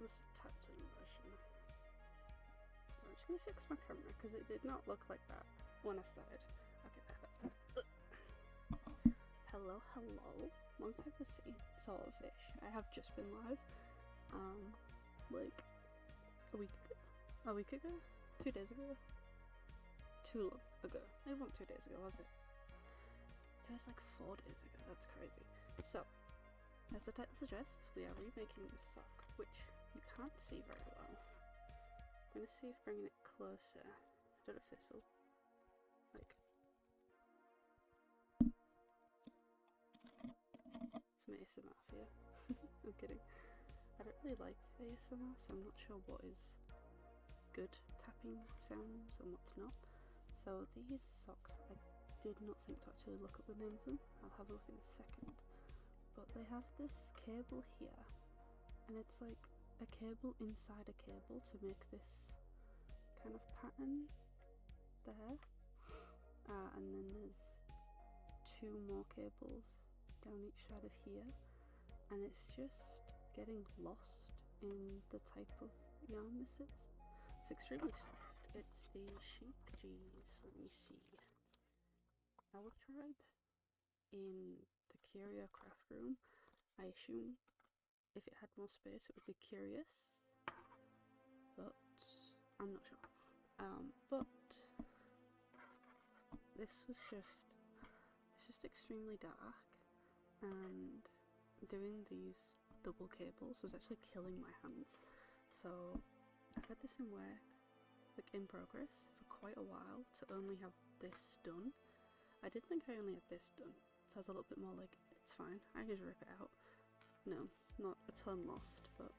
Must have typed in version. I'm just gonna fix my camera because it did not look like that when I started. Okay, perfect. Hello, hello. Long time to see. Saltfish. I have just been live. Like a week ago? 2 days ago? Too long ago. It wasn't 2 days ago, was it? It was like 4 days ago. That's crazy. So, as the title suggests, we are remaking this sock, which you can't see very well. I'm gonna see if bringing it closer. I don't know if this will, like, some ASMR for you. I'm kidding. I don't really like ASMR, so I'm not sure what is good tapping sounds and what's not. So these socks, I did not think to actually look up the name of them. I'll have a look in a second. But they have this cable here, and it's like a cable inside a cable to make this kind of pattern there. And then there's 2 more cables down each side of here, and it's just getting lost in the type of yarn this is. It's extremely soft. It's the sheep G's. Let me see. Our tribe in the Curio craft room. I assume if it had more space it would be curious, but I'm not sure. But this was it's just extremely dark, and doing these double cables was actually killing my hands. So I've had this in work, like in progress, for quite a while to only have this done. I did think I only had this done, so I was a little bit more like, it's fine, I can just rip it out. No, not a ton lost, but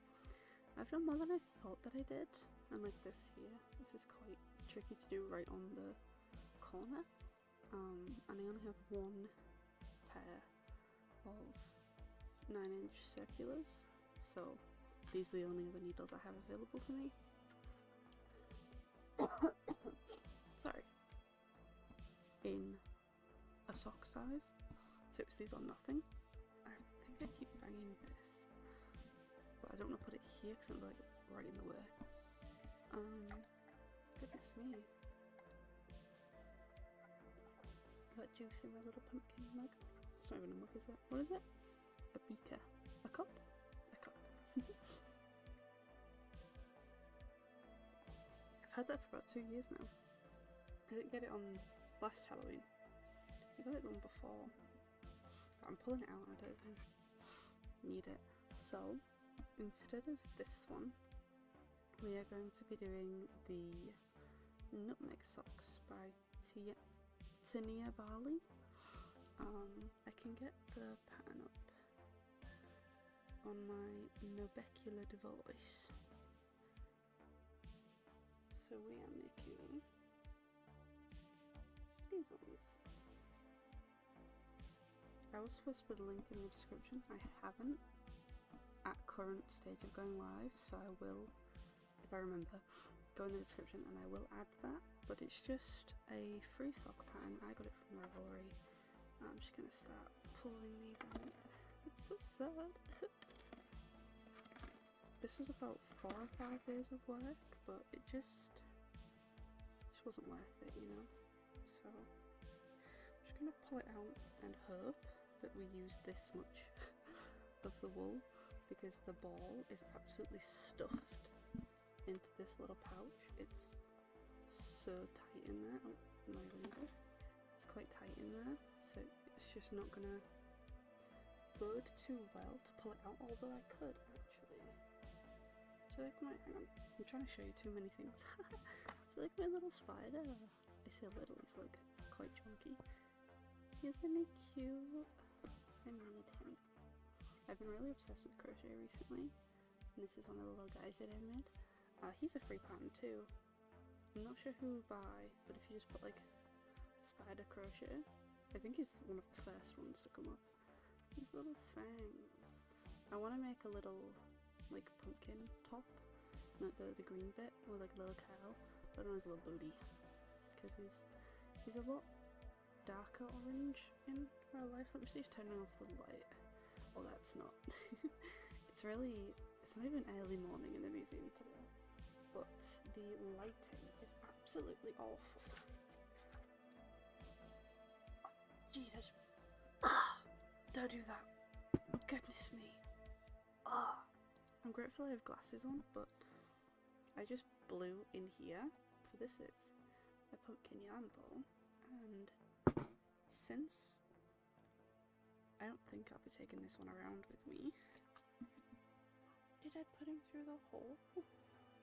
I've done more than I thought that I did. And like this here, this is quite tricky to do right on the corner. And I only have 1 pair of 9-inch circulars, so these are the only other needles I have available to me. Sorry. In a sock size, so it's these or nothing. I think I keep banging this, but I don't want to put it here because I'm like right in the way. Goodness me. Got juice in my little pumpkin mug. It's not even a mug, is it? What is it? A beaker. A cup? A cup. I've had that for about 2 years now. I didn't get it on last Halloween. I got it on before. But I'm pulling it out and I don't even need it. So, instead of this one, we are going to be doing the nutmeg socks by Tania Barley. I can get the pattern up on my Nobecular device. So we are making these ones. I was supposed to put a link in the description. I haven't at current stage of going live, so I will, if I remember, go in the description and I will add that. But it's just a free sock pattern. I got it from Ravelry. I'm just gonna start pulling these out. It's so sad. This was about 4 or 5 days of work, but it just wasn't worth it, you know? So I'm just gonna pull it out and hope that we use this much of the wool, because the ball is absolutely stuffed into this little pouch. It's so tight in there. Oh, my God. It's quite tight in there, so it's just not gonna bode too well to pull it out, although I could actually. So like hang on, I'm trying to show you too many things. So like my little spider, I say little, he's like quite chunky. Isn't he cute? I need him. I've been really obsessed with crochet recently, and this is one of the little guys that I made. He's a free pattern too. I'm not sure who by, but if you just put like spider crochet, I think he's one of the first ones to come up. These little fangs. I want to make a little like pumpkin top, not the green bit, or like a little cow, but on his little booty, because he's a lot darker orange in real life. Let me see if turning off the light. Oh, that's not. It's it's not even early morning in the museum today, but the lighting is absolutely awful. Oh, Jesus. Don't do that. Goodness me. I'm grateful I have glasses on, but I just blew in here. So this is a pumpkin yarn ball, and since I don't think I'll be taking this one around with me. Did I put him through the hole?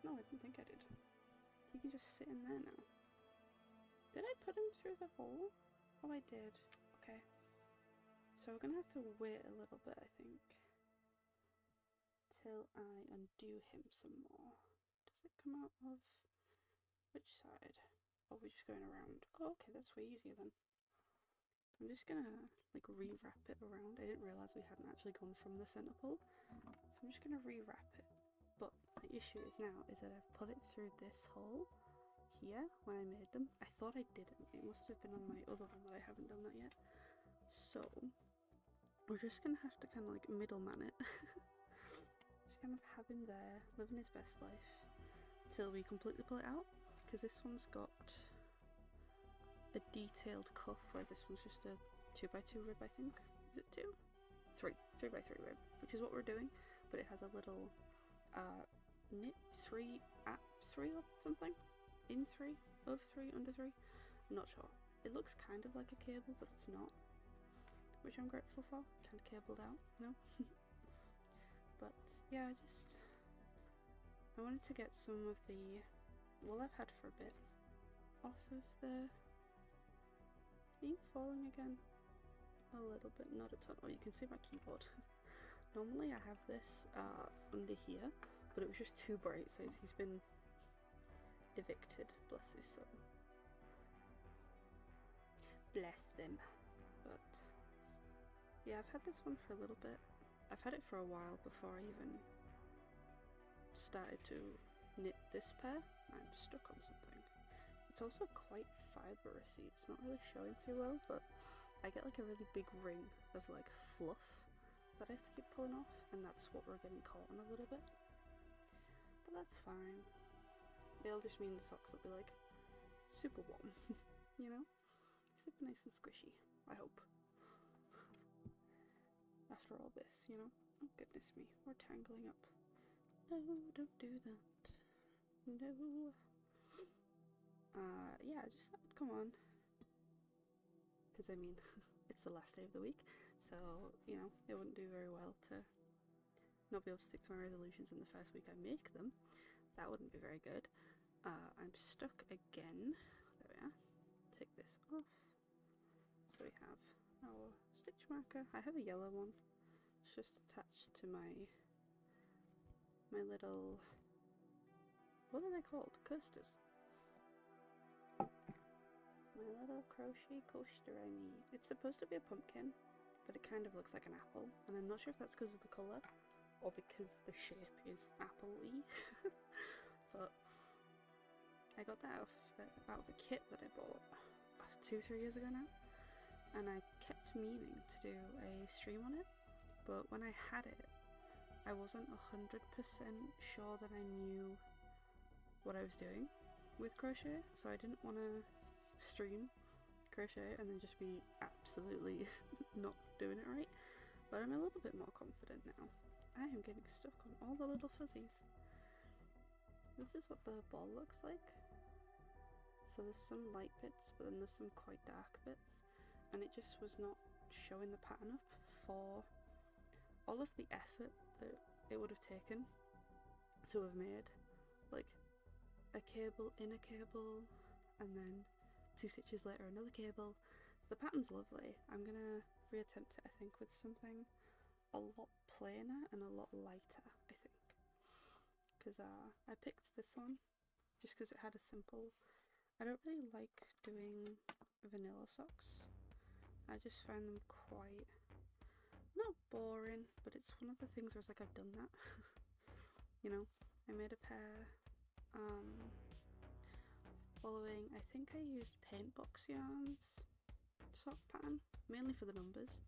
No, I don't think I did. He can just sit in there now. Did I put him through the hole? Oh, I did. Okay. So we're gonna have to wait a little bit, I think, till I undo him some more. Does it come out of which side? Oh, we're just going around. Oh, okay, that's way easier then. I'm just gonna like rewrap it around. I didn't realise we hadn't actually gone from the centre pull, so I'm just gonna rewrap it. But the issue is now is that I've put it through this hole here when I made them. I thought I didn't. It must have been on my other one that I haven't done that yet. So we're just gonna have to kind of like middleman it. Just kind of have him there, living his best life, till we completely pull it out. Because this one's got a detailed cuff, whereas this one's just a 2x2 rib, I think. Is it 2? 3. 3x3 rib, which is what we're doing. But it has a little knit 3 at 3 or something. In 3, of 3, under 3. I'm not sure. It looks kind of like a cable, but it's not. Which I'm grateful for. Kind of cabled out, you know? But yeah, I wanted to get some of the wool I've had for a bit off of the... Are you falling again? A little bit, not a ton. Oh, you can see my keyboard. Normally I have this under here, but it was just too bright, so he's been evicted, bless his soul. Bless them. But yeah, I've had this one for a little bit. I've had it for a while before I even started to knit this pair. I'm stuck on something. It's also quite fibrous-y. It's not really showing too well, but I get like a really big ring of like fluff that I have to keep pulling off, and that's what we're getting caught on a little bit. But that's fine. It'll just mean the socks will be like super warm, you know? Super nice and squishy, I hope. After all this, you know? Oh goodness me, we're tangling up. No, don't do that. No. Yeah, just come on. Because I mean, it's the last day of the week, so, you know, it wouldn't do very well to not be able to stick to my resolutions in the first week I make them. That wouldn't be very good. I'm stuck again. There we are. Take this off. So we have our stitch marker. I have a yellow one. It's just attached to my little, what are they called? Coasters. My little crochet coaster I made. It's supposed to be a pumpkin, but it kind of looks like an apple, and I'm not sure if that's because of the colour or because the shape is apple-y. But I got that out of a kit that I bought 2-3 years ago now, and I kept meaning to do a stream on it, but when I had it, I wasn't 100% sure that I knew what I was doing with crochet, so I didn't want to stream crochet and then just be absolutely not doing it right. But I'm a little bit more confident now. I am getting stuck on all the little fuzzies. This is what the ball looks like. So there's some light bits, but then there's some quite dark bits, and it just was not showing the pattern up for all of the effort that it would have taken to have made like a cable in a cable, and then 2 stitches later another cable. The pattern's lovely. I'm gonna reattempt it, I think, with something a lot plainer and a lot lighter, I think, because I picked this one just because it had a simple... I don't really like doing vanilla socks. I just find them quite, not boring, but it's one of the things where it's like, I've done that. You know, I made a pair following, I think I used paint box yarns sock pattern, mainly for the numbers.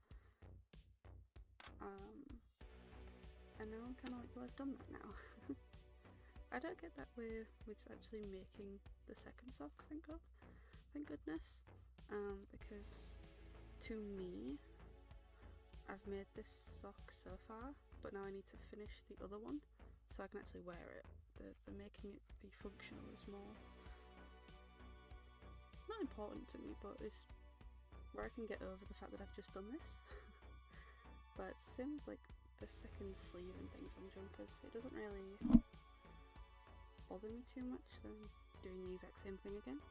and now I'm kind of like, well, I've done that now. I don't get that with actually making the second sock, thank goodness, because to me, I've made this sock so far, but now I need to finish the other one so I can actually wear it. The making it be functional is more, not important to me, but it's where I can get over the fact that I've just done this. But it's the same with like the second sleeve and things on jumpers. It doesn't really bother me too much than doing the exact same thing again,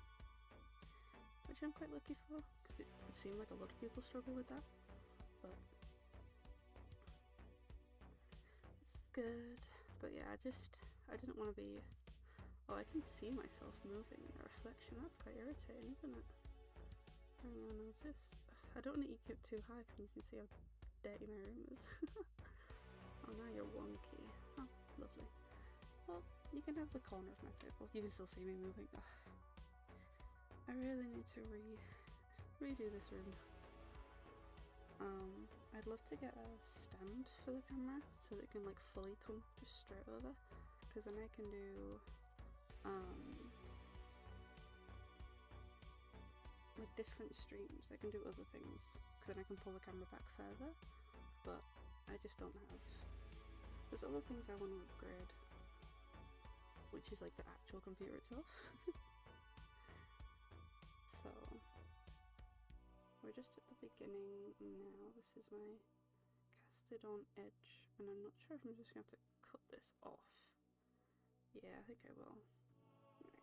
which I'm quite lucky for, because it would seem like a lot of people struggle with that, but it's good. But yeah, I didn't want to be, oh, I can see myself moving in the reflection. That's quite irritating, isn't it? Hang on, I don't want to EQ up too high because you can see how dirty my room is. Oh, now you're wonky. Oh, lovely. Well, you can have the corner of my table. You can still see me moving. Ugh. I really need to redo this room. I'd love to get a stand for the camera so that it can like fully come just straight over, because then I can do with different streams. I can do other things because then I can pull the camera back further, but I just don't have. There's other things I want to upgrade, which is like the actual computer itself. So we're just at the beginning now. This is my casted on edge, and I'm not sure if I'm just gonna have to cut this off. Yeah, I think I will. Right.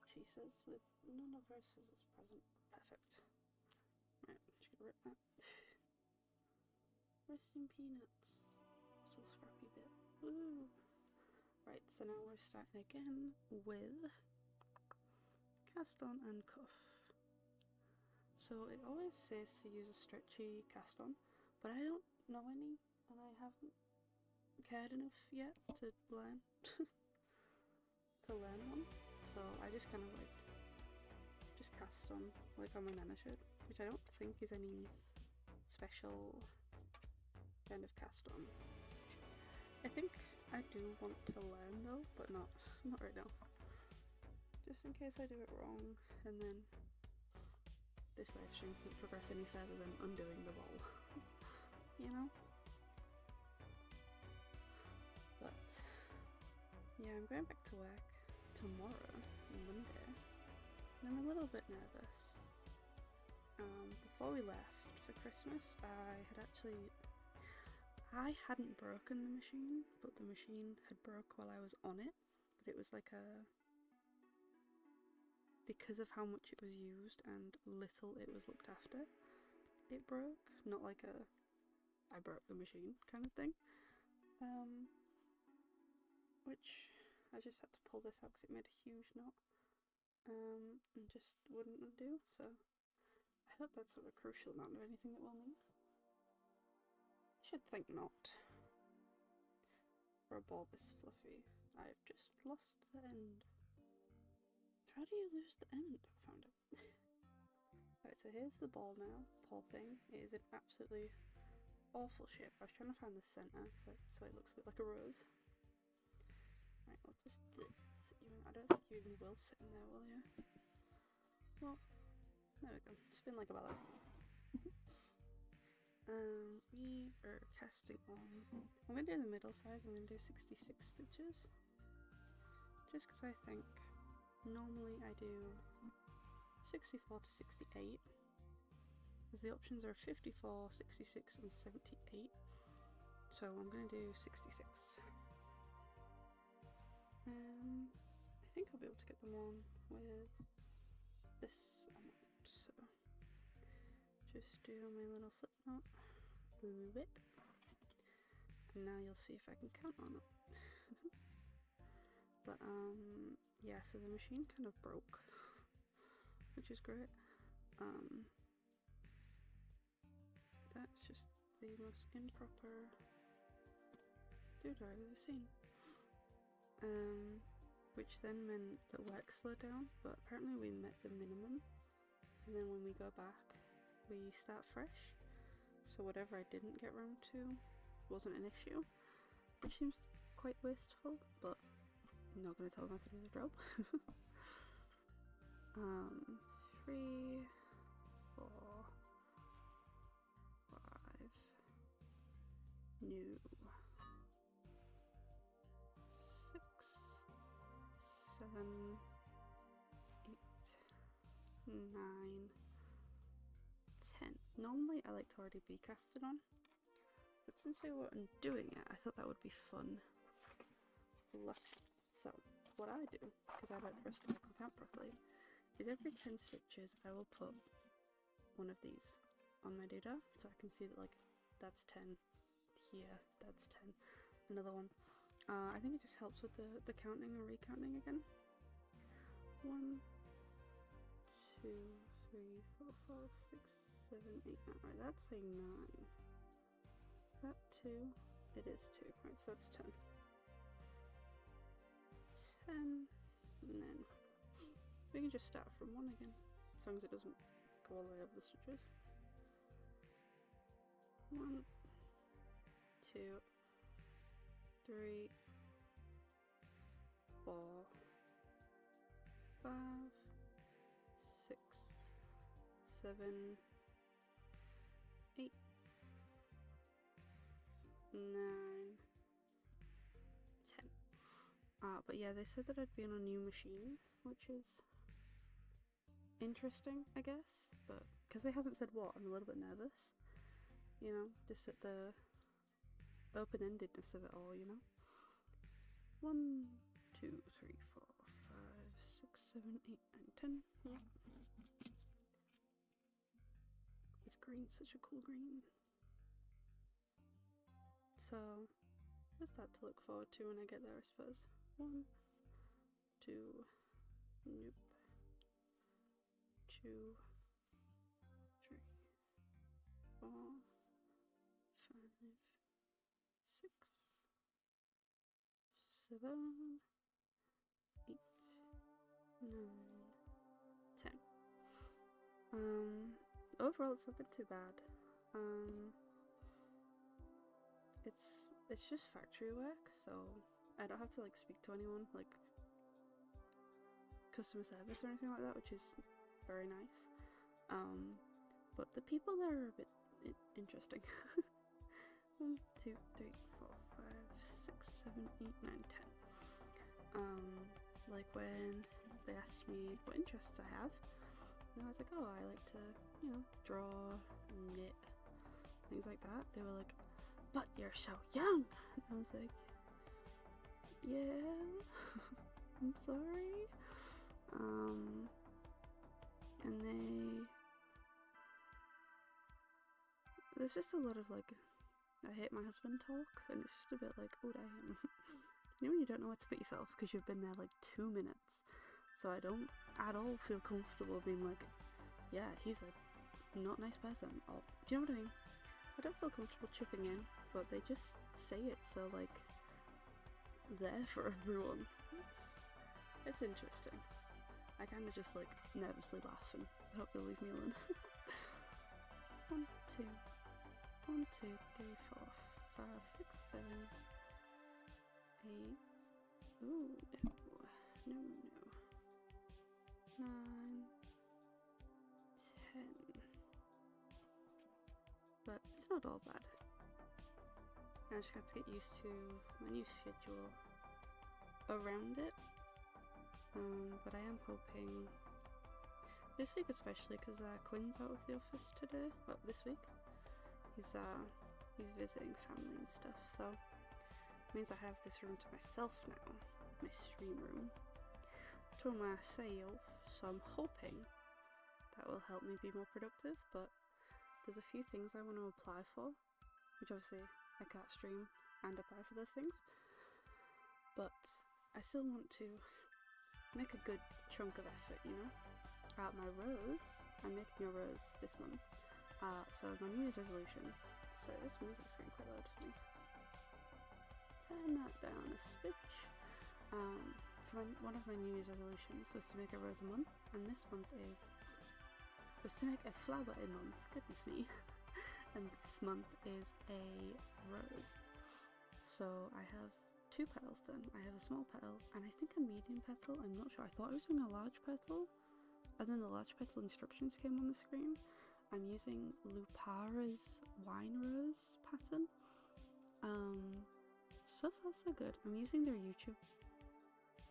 She says with none of her scissors present. Perfect. Right, just gonna rip that. Resting peanuts. So scrappy bit. Woo! Right, so now we're starting again with cast on and cuff. So it always says to use a stretchy cast on, but I don't know any, and I haven't cared enough yet to learn one. So I just kind of like just cast on like on my nana shirt, which I don't think is any special kind of cast on. I think I do want to learn though, but not right now. Just in case I do it wrong, and then this live stream doesn't progress any further than undoing the wall, you know? But yeah, I'm going back to work tomorrow, Monday, and I'm a little bit nervous. Before we left for Christmas, I hadn't broken the machine, but the machine had broke while I was on it, but it was like because of how much it was used and little it was looked after, it broke. Not like I broke the machine kind of thing. Which I just had to pull this out because it made a huge knot, and just wouldn't undo, so I hope that's not a crucial amount of anything that we'll need. I should think not. For a ball this fluffy, I've just lost the end. How do you lose the end? I found it. Right, so here's the ball now. Poor thing. It is an absolutely awful shape. I was trying to find the centre so it looks a bit like a rose. Right, I'll just sit you in. I don't think you even will sit in there, will you? Well, there we go. Spin like a ballet. We are casting on. I'm going to do the middle size. I'm going to do 66 stitches. Just because I think normally I do 64 to 68, because the options are 54, 66 and 78, so I'm going to do 66. I think I'll be able to get them on with this amount, so just do my little slip knot, whip, and now you'll see if I can count on it. But yeah, so the machine kind of broke, which is great. That's just the most improper doodah I've ever seen. Which then meant that work slowed down, but apparently we met the minimum, and then when we go back we start fresh, so whatever I didn't get round to wasn't an issue. which seems quite wasteful, but I'm not going to tell them how to do the job. 3, 4, 5, new, 6, 7, 8, 9, 10. Normally I like to already be casted on, but since I wasn't doing it, I thought that would be fun. So what I do, because I don't trust that I can count properly, is every 10 stitches I will put one of these on my doodah, so I can see that, like, that's 10 here, that's 10, another one. I think it just helps with the counting and recounting again. 1, 2, 3, 4, 5, 6, 7, 8, 9. Right, that's a 9. Is that 2? It is 2. Right, so that's 10. 10, and then we can just start from 1 again, as long as it doesn't go all the way over the stitches. 1, 2, 3, 4, 5, 6, 7, 8, 9, 10. But yeah, they said that I'd be on a new machine, which is interesting, I guess, but because they haven't said what, I'm a little bit nervous, you know, just at the open-endedness of it all, you know. 1, 2, 3, 4, 5, 6, 7, 8, 9, 10. Yeah. This green's such a cool green. So there's that to look forward to when I get there, I suppose. 1, 2, nope. 2, 3, 4, 5, 6, 7, 8, 9, 10. Overall it's not been too bad. It's just factory work, so I don't have to like speak to anyone, like customer service or anything like that, which is very nice. But the people there are a bit interesting. 1, 2, 3, 4, 5, 6, 7, 8, 9, 10. Like when they asked me what interests I have, and I was like, oh, I like to, you know, draw, knit, things like that. They were like, but you're so young. And I was like, yeah, I'm sorry. And there's just a lot of like, I hate my husband talk, and it's just a bit like, oh damn. You know when you don't know where to put yourself because you've been there like 2 minutes, so I don't at all feel comfortable being like, yeah, he's a not nice person, or, do you know what I mean? I don't feel comfortable chipping in, but they just say it so like, there for everyone. It's interesting. I kind of just like nervously laugh and hope they'll leave me alone. 1, 2, 1, 2, 3, 4, 5, 6, 7, 8. Ooh, no, 9, 10. But it's not all bad. I just got to get used to my new schedule around it. But I am hoping this week, especially because Quinn's out of the office today. Well, this week he's visiting family and stuff, so it means I have this room to myself now, my stream room to myself. So I'm hoping that will help me be more productive. But there's a few things I want to apply for, which obviously I can't stream and apply for those things. But I still want to make a good chunk of effort, you know. My rose, I'm making a rose this month. So my New Year's resolution. Sorry, this music's getting quite loud for me. Turn that down a smidge. One of my New Year's resolutions was to make a rose a month, and this month was to make a flower a month. Goodness me. And this month is a rose. So I have 2 petals done. I have a small petal and I think a medium petal. I'm not sure. I thought I was doing a large petal, and then the large petal instructions came on the screen. I'm using Lupara's Wine Rose pattern. So far so good. I'm using their YouTube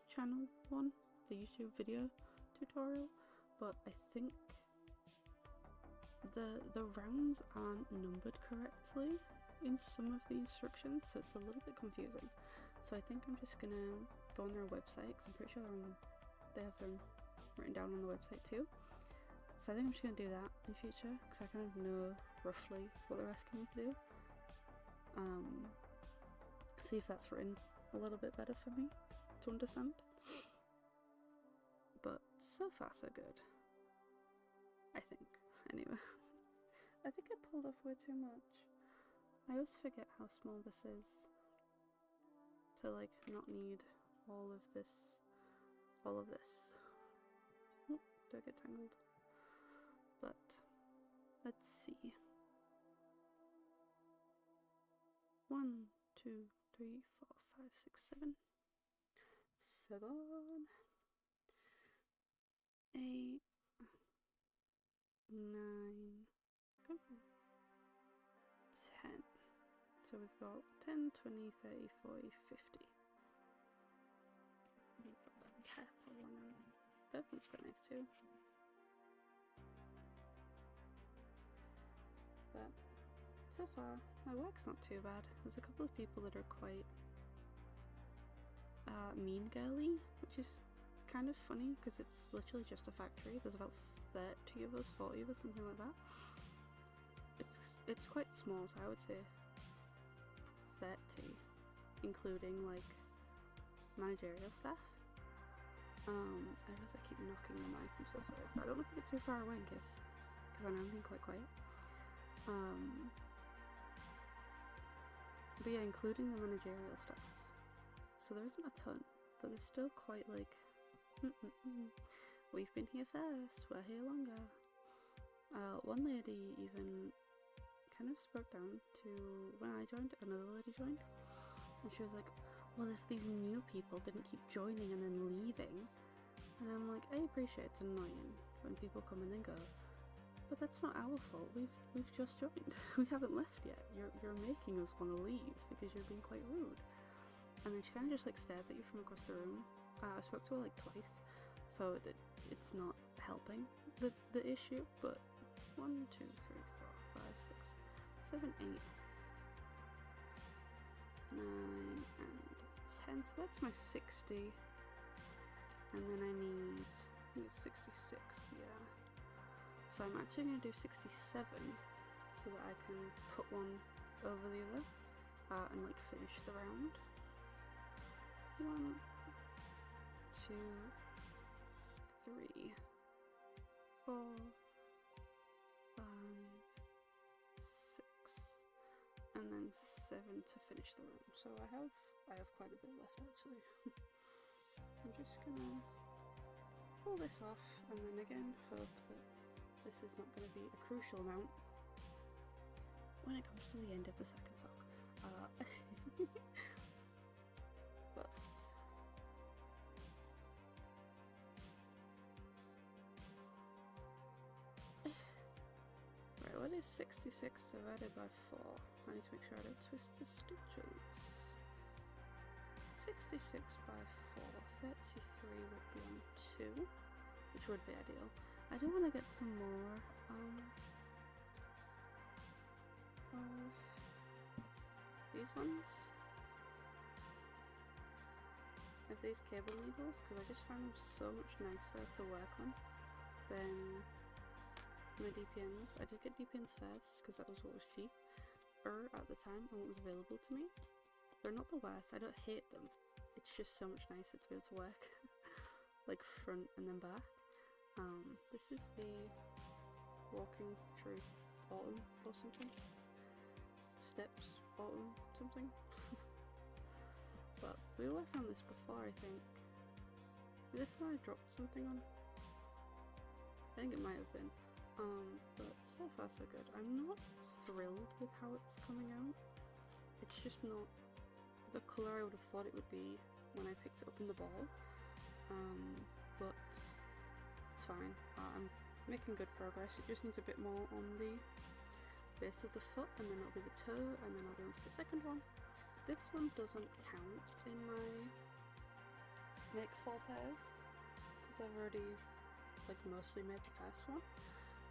channel one, the YouTube video tutorial, but I think the rounds aren't numbered correctly in some of the instructions, so it's a little bit confusing. So I think I'm just gonna go on their website, because I'm pretty sure they have them written down on the website too. So I think I'm just gonna do that in future, because I kind of know roughly what they're asking me to do. See if that's written a little bit better for me to understand. But so far so good, I think. Anyway, I think I pulled off way too much. I always forget how small this is to like not need all of this. Oh, do I get tangled? But let's see. 1, 2, 3, 4, 5, 6, 7, 7, 8, 9, 10. So we've got 10, 20, 30, 40, 50. Careful one. That one's quite nice too. But so far, my work's not too bad. There's a couple of people that are quite mean girly, which is kind of funny because it's literally just a factory. There's about 30 of us, 40 of us, something like that. It's quite small, so I would say 30, including like managerial staff. I realize I keep knocking the mic, I'm so sorry, but I don't want to put it too far away in case, because I know I'm being quite quiet. But yeah, including the managerial staff. So there isn't a ton, but there's still quite like, we've been here first, we're here longer. One lady even kind of spoke down to, when I joined, another lady joined, and she was like, well, if these new people didn't keep joining and then leaving, and I'm like, I appreciate it's annoying when people come and then go, but that's not our fault. We've just joined. We haven't left yet. You're making us want to leave because you're being quite rude. And then she kind of just like stares at you from across the room. I spoke to her like twice, so it's not helping the issue. But 1, 2, 3, 4, 5, 6, 7, 8, 9, and 10. So that's my 60. And then I need 66. Yeah. So I'm actually going to do 67 so that I can put one over the other and like finish the round. 1, 2, 3, 4, 5, 6, and then 7 to finish the round. So I have quite a bit left actually. I'm just gonna pull this off and then again hope that this is not going to be a crucial amount when it comes to the end of the second sock. But right, what is 66 divided by 4? I need to make sure I don't twist the stitches. 66 by 4, 33 would be on 2, which would be ideal. I do want to get some more of these ones, of these cable needles, because I just find them so much nicer to work on than my DPNs. I did get DPNs first because that was what was cheaper at the time and what was available to me. They're not the worst, I don't hate them, it's just so much nicer to be able to work like front and then back. This is the walking through autumn or something. Steps, autumn, something. But we worked on this before, I think. Is this one I dropped something on? I think it might have been. But so far so good. I'm not thrilled with how it's coming out. It's just not the colour I would have thought it would be when I picked it up in the ball, but it's fine. I'm making good progress. It just needs a bit more on the base of the foot, and then it'll be the toe, and then I'll go into the second one. This one doesn't count in my make 4 pairs because I've already like mostly made the first one.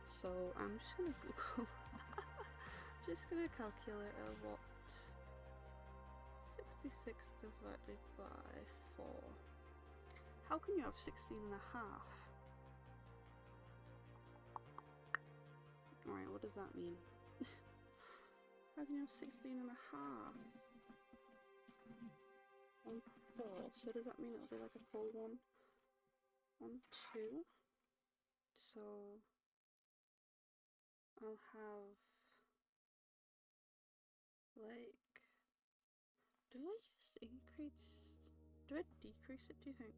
So I'm just gonna Google. I'm just gonna calculate what 66 divided by 4. How can you have 16 and a half? Alright, what does that mean? How can you have 16 and a half? 1, 4. So does that mean it'll be like a full 1, 1, 2? So I'll have like, do I just increase, do I decrease it, do you think?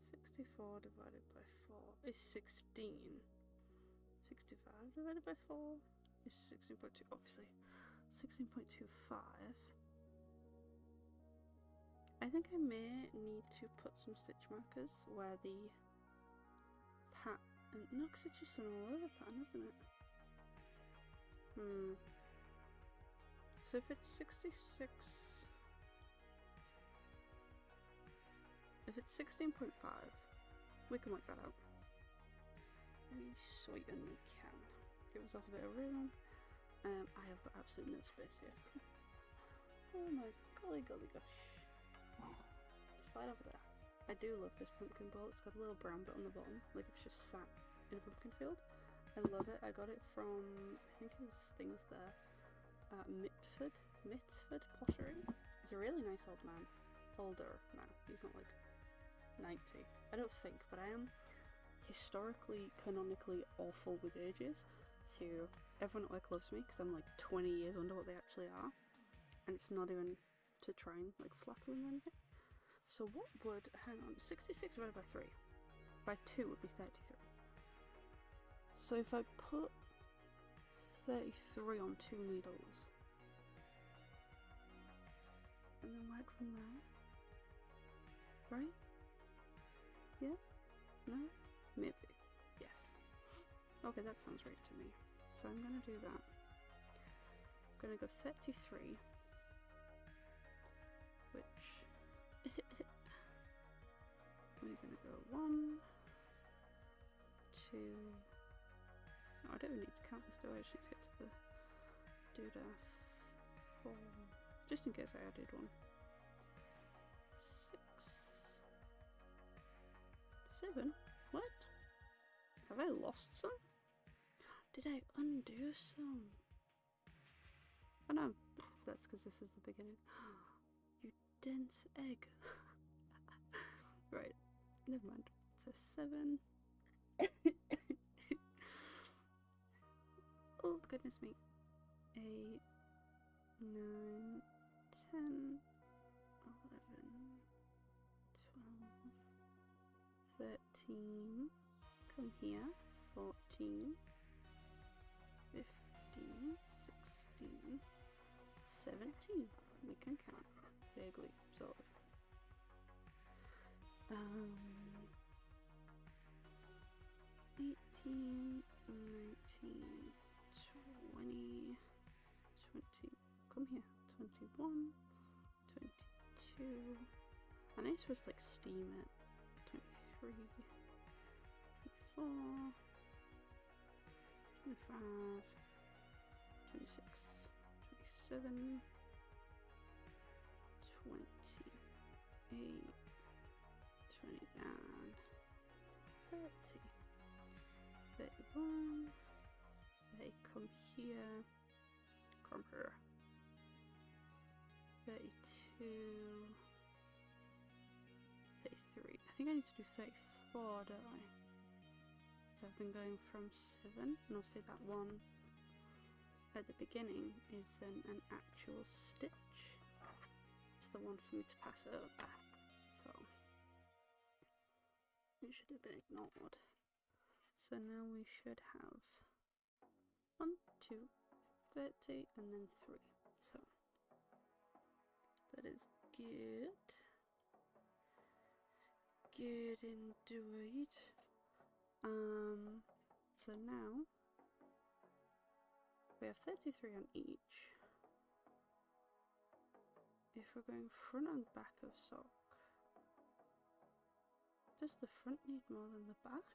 64 divided by 4 is 16. 65 divided by 4 is 16.2, obviously. 16.25. I think I may need to put some stitch markers where the pattern, no, because it's just an all over pattern, isn't it? So if it's 66, if it's 16.5, we can work that out. We certainly can. Give us off a bit of room. I have got absolutely no space here. Oh my golly golly gosh. Slide over there. I do love this pumpkin bowl. It's got a little brown bit on the bottom, like it's just sat in a pumpkin field. I love it. I got it from, I think his thing's there, Mitford Pottery. He's a really nice old man. Older man. He's not like 90. I don't think, but I am historically, canonically awful with ages. So everyone at work loves me because I'm like 20 years under what they actually are. And it's not even to try and like flatter them or anything. So what would, hang on, 66 divided by 3 by 2 would be 33. So if I put 33 on 2 needles and then work from there, right? Yeah? No? Maybe. Yes. Okay, that sounds right to me. So I'm gonna do that. I'm gonna go 33, which we're gonna go 1, 2. Oh, I don't even need to count this, do I? I just need to get to the doodah. 4, just in case I added 1. 6, 7. What? Have I lost some? Did I undo some? Oh no, that's because this is the beginning. You dense egg. Right, never mind. So 7. Oh goodness me. 8, 9, 10, 11, 12, 13. Come here. 14, 15, 16, 17. We can count vaguely, sort of. 18, 19, 20, 20. Come here. 21, 22. And I'm supposed to like steam it. 23, 24. 25, 26, 27, 28, 29, 30, 31, they come here, come here, 32, 33, I think I need to do 34, don't I? I've been going from 7, and obviously that one at the beginning is an actual stitch. It's the one for me to pass over, so it should have been ignored. So now we should have 1, 2, 30, and then 3. So That is good. Good indeed. So now we have 33 on each. If we're going front and back of sock, does the front need more than the back?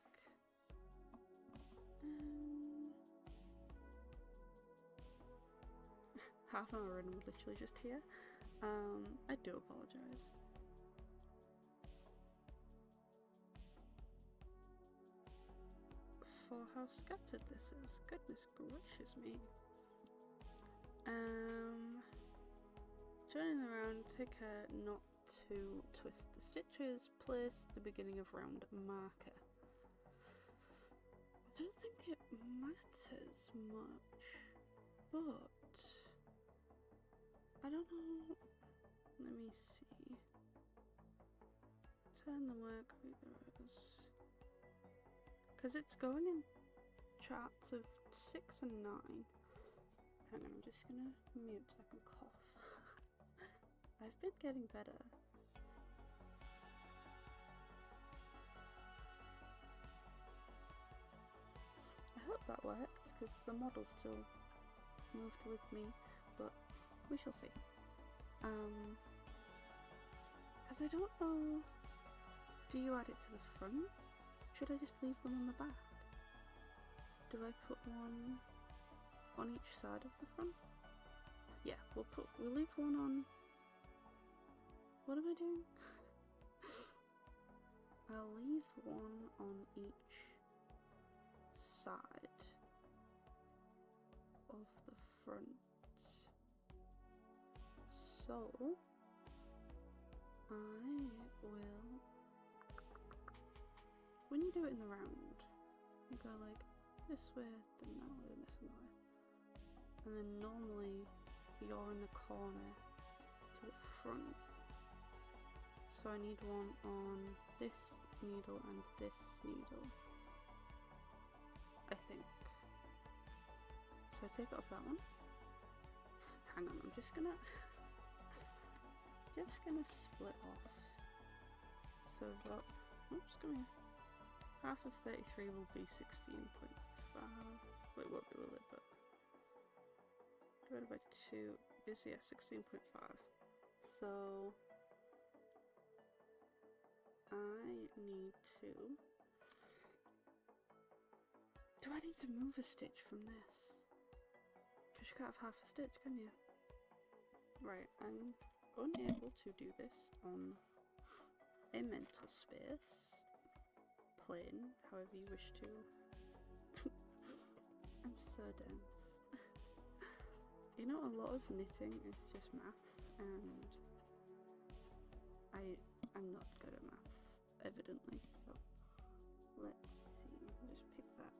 Half an hour in, we're literally just here. I do apologise. For how scattered this is. Goodness gracious me. Turning around, take care not to twist the stitches. Place the beginning of round marker. I don't think it matters much, but I don't know. Let me see. Turn the work readers. Because it's going in charts of 6 and 9. Hang on, I'm just gonna mute so I can cough. I've been getting better. I hope that worked, because the model still moved with me, but we shall see. Because I don't know, do you add it to the front? Should I just leave them on the back? Do I put one on each side of the front? Yeah, we'll leave one on. What am I doing? I'll leave one on each side of the front. So I will, when you do it in the round, you go like this way, then that way, then this way. And then normally you're in the corner to the front. So I need one on this needle and this needle, I think. So I take it off that one. Hang on, I'm just gonna split off. So we've got, oops, come here. Half of 33 will be 16.5. Wait, what will it, but divided by 2 is, yeah, 16.5. So I need to, do I need to move a stitch from this? Because you can't have half a stitch, can you? Right, I'm unable to do this on a mental space, plane, however you wish to. I'm so dense. You know, a lot of knitting is just maths, and I'm not good at maths, evidently, so let's see, just pick that,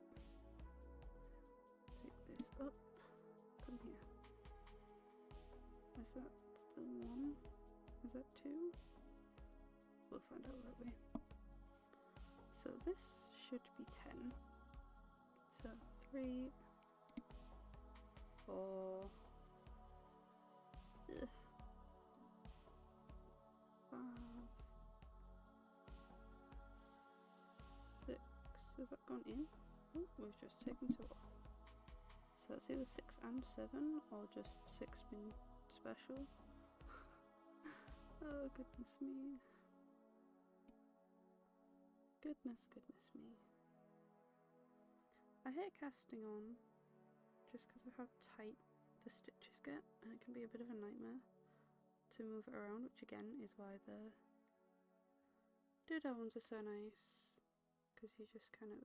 take this up, come here. Is that still 1? Is that 2? We'll find out, won't we? So this should be 10. So 3, 4, 5, 6. Has that gone in? Oh, we've just taken 2 off. So it's either 6 and 7, or just 6 been special. Oh, goodness me. Goodness me. I hate casting on just because of how tight the stitches get, and it can be a bit of a nightmare to move it around, which again is why the doodah ones are so nice, because you just kind of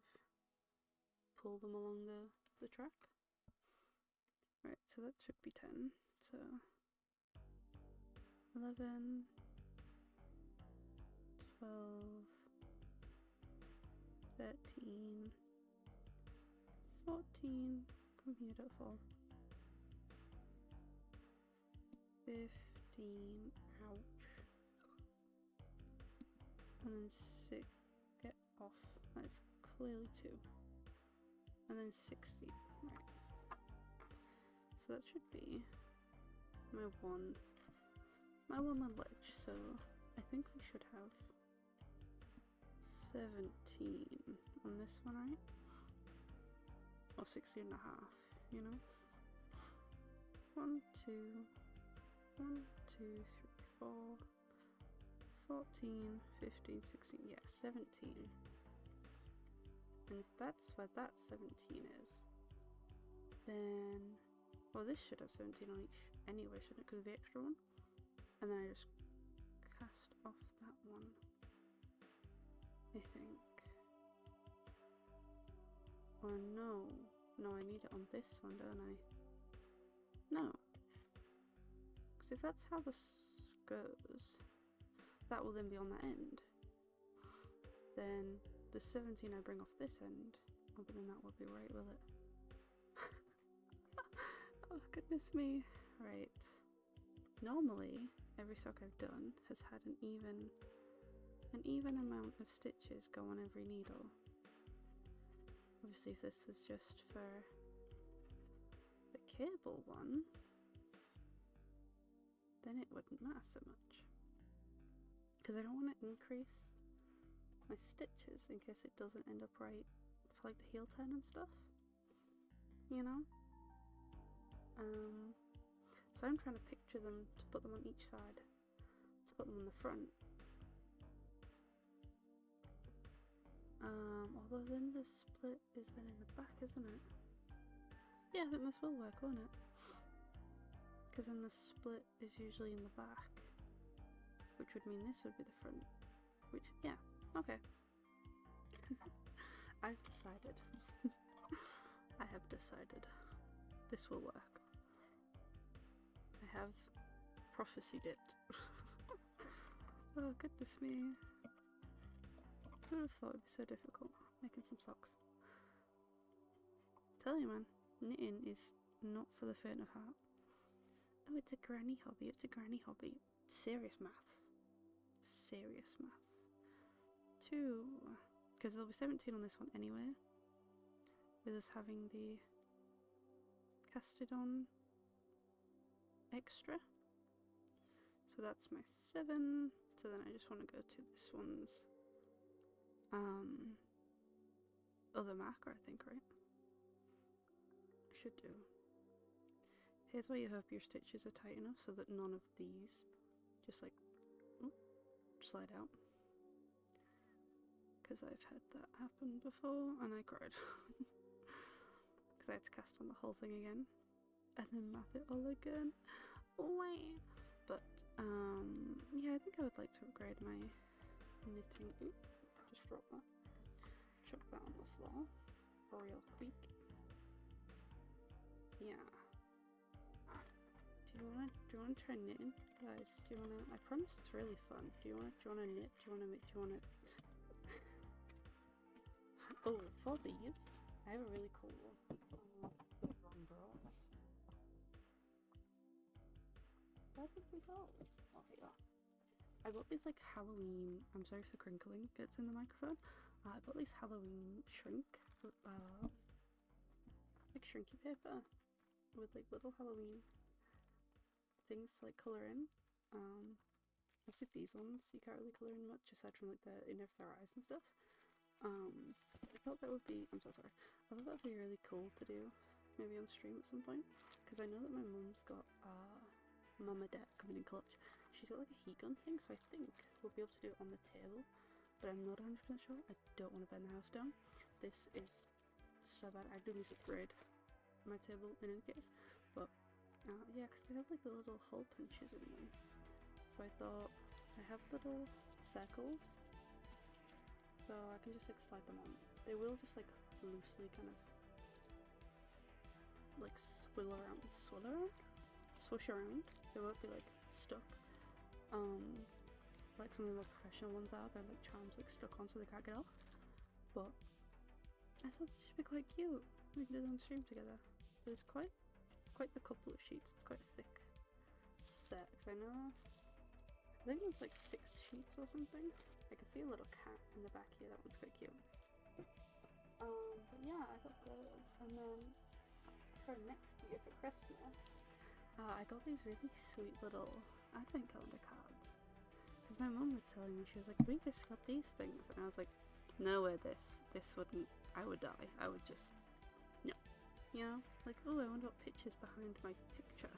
pull them along the track. Right, so that should be 10. So 11, 12, 13, 14, come here, don't fall, 15, ouch, and then 6, get off, that's clearly 2, and then 16, right, so that should be my 1 my one ledge, so I think we should have 17 on this one, right? Or 16 and a half, you know? 1, 2, 1, 2, 3, 4, 14, 15, 16, yeah, 17. And if that's what that 17 is, then, well, this should have 17 on each anyway, shouldn't it? Because of the extra one. And then I just cast off that one, I think. Or no. No, I need it on this one, don't I? No. Because if that's how this goes, that will then be on that end. Then the 17 I bring off this end, oh, but then that would be right, will it? Oh, goodness me. Right. Normally, every sock I've done has had an even amount of stitches go on every needle. Obviously, if this was just for the cable one, then it wouldn't matter so much. Because I don't want to increase my stitches in case it doesn't end up right for like the heel turn and stuff, you know? So I'm trying to picture them to put them on each side, to put them on the front. Although then the split is then in the back, isn't it? Yeah, I think this will work, won't it? Because then the split is usually in the back, which would mean this would be the front, which, yeah, okay. I've decided. I have decided. This will work. I have prophesied it. Oh, goodness me. Who would have thought it'd be so difficult making some socks? Tell you, man, knitting is not for the faint of heart. Oh, it's a granny hobby, it's a granny hobby. Serious maths. Serious maths. 2, because there'll be 17 on this one anyway, with us having the casted on extra. So that's my 7. So then I just want to go to this one's other marker, I think, right? Should do. Here's where you hope your stitches are tight enough so that none of these just like slide out. Because I've had that happen before and I cried. Because I had to cast on the whole thing again and then math it all again. Wait. But yeah, I think I would like to upgrade my knitting. Ooh, just drop that. Chuck that on the floor real quick. Yeah. Do you wanna try knitting, guys? Do you wanna? I promise it's really fun. Do you wanna knit? Do you wanna? Oh, for these, I have a really cool umbrella. Where did we go? Oh, here you are. I bought these like Halloween. I'm sorry if the crinkling gets in the microphone. I bought these Halloween shrink, like shrinky paper with like little Halloween things to like colour in. Obviously these ones you can't really colour in much aside from like the inner of their eyes and stuff. I thought that would be, I'm so sorry, I thought that would be really cool to do maybe on stream at some point, because I know that my mum's got Mum Odette coming in clutch. She's got like a heat gun thing, so I think we'll be able to do it on the table, but I'm not 100% sure. I don't want to burn the house down. This is so bad. I do need to upgrade my table in any case, but yeah, because they have like the little hole punches in them, so I thought I have little circles, so I can just like slide them on. They will just like loosely kind of like swish around. They won't be like stuck. Like some of the more professional ones are, they're like charms like stuck on so they can't get off. But I thought this should be quite cute. We can do it on stream together. There's quite a couple of sheets. It's quite a thick set, because I think it's like 6 sheets or something. I can see a little cat in the back here. That one's quite cute. But yeah, I got those, and then for next year for Christmas, I got these really sweet little advent calendar cards. Because my mum was telling me, she was like, we just got these things. And I was like, no way, this wouldn't, I would die. I would just, no. You know, like, oh, I wonder what picture's behind my picture.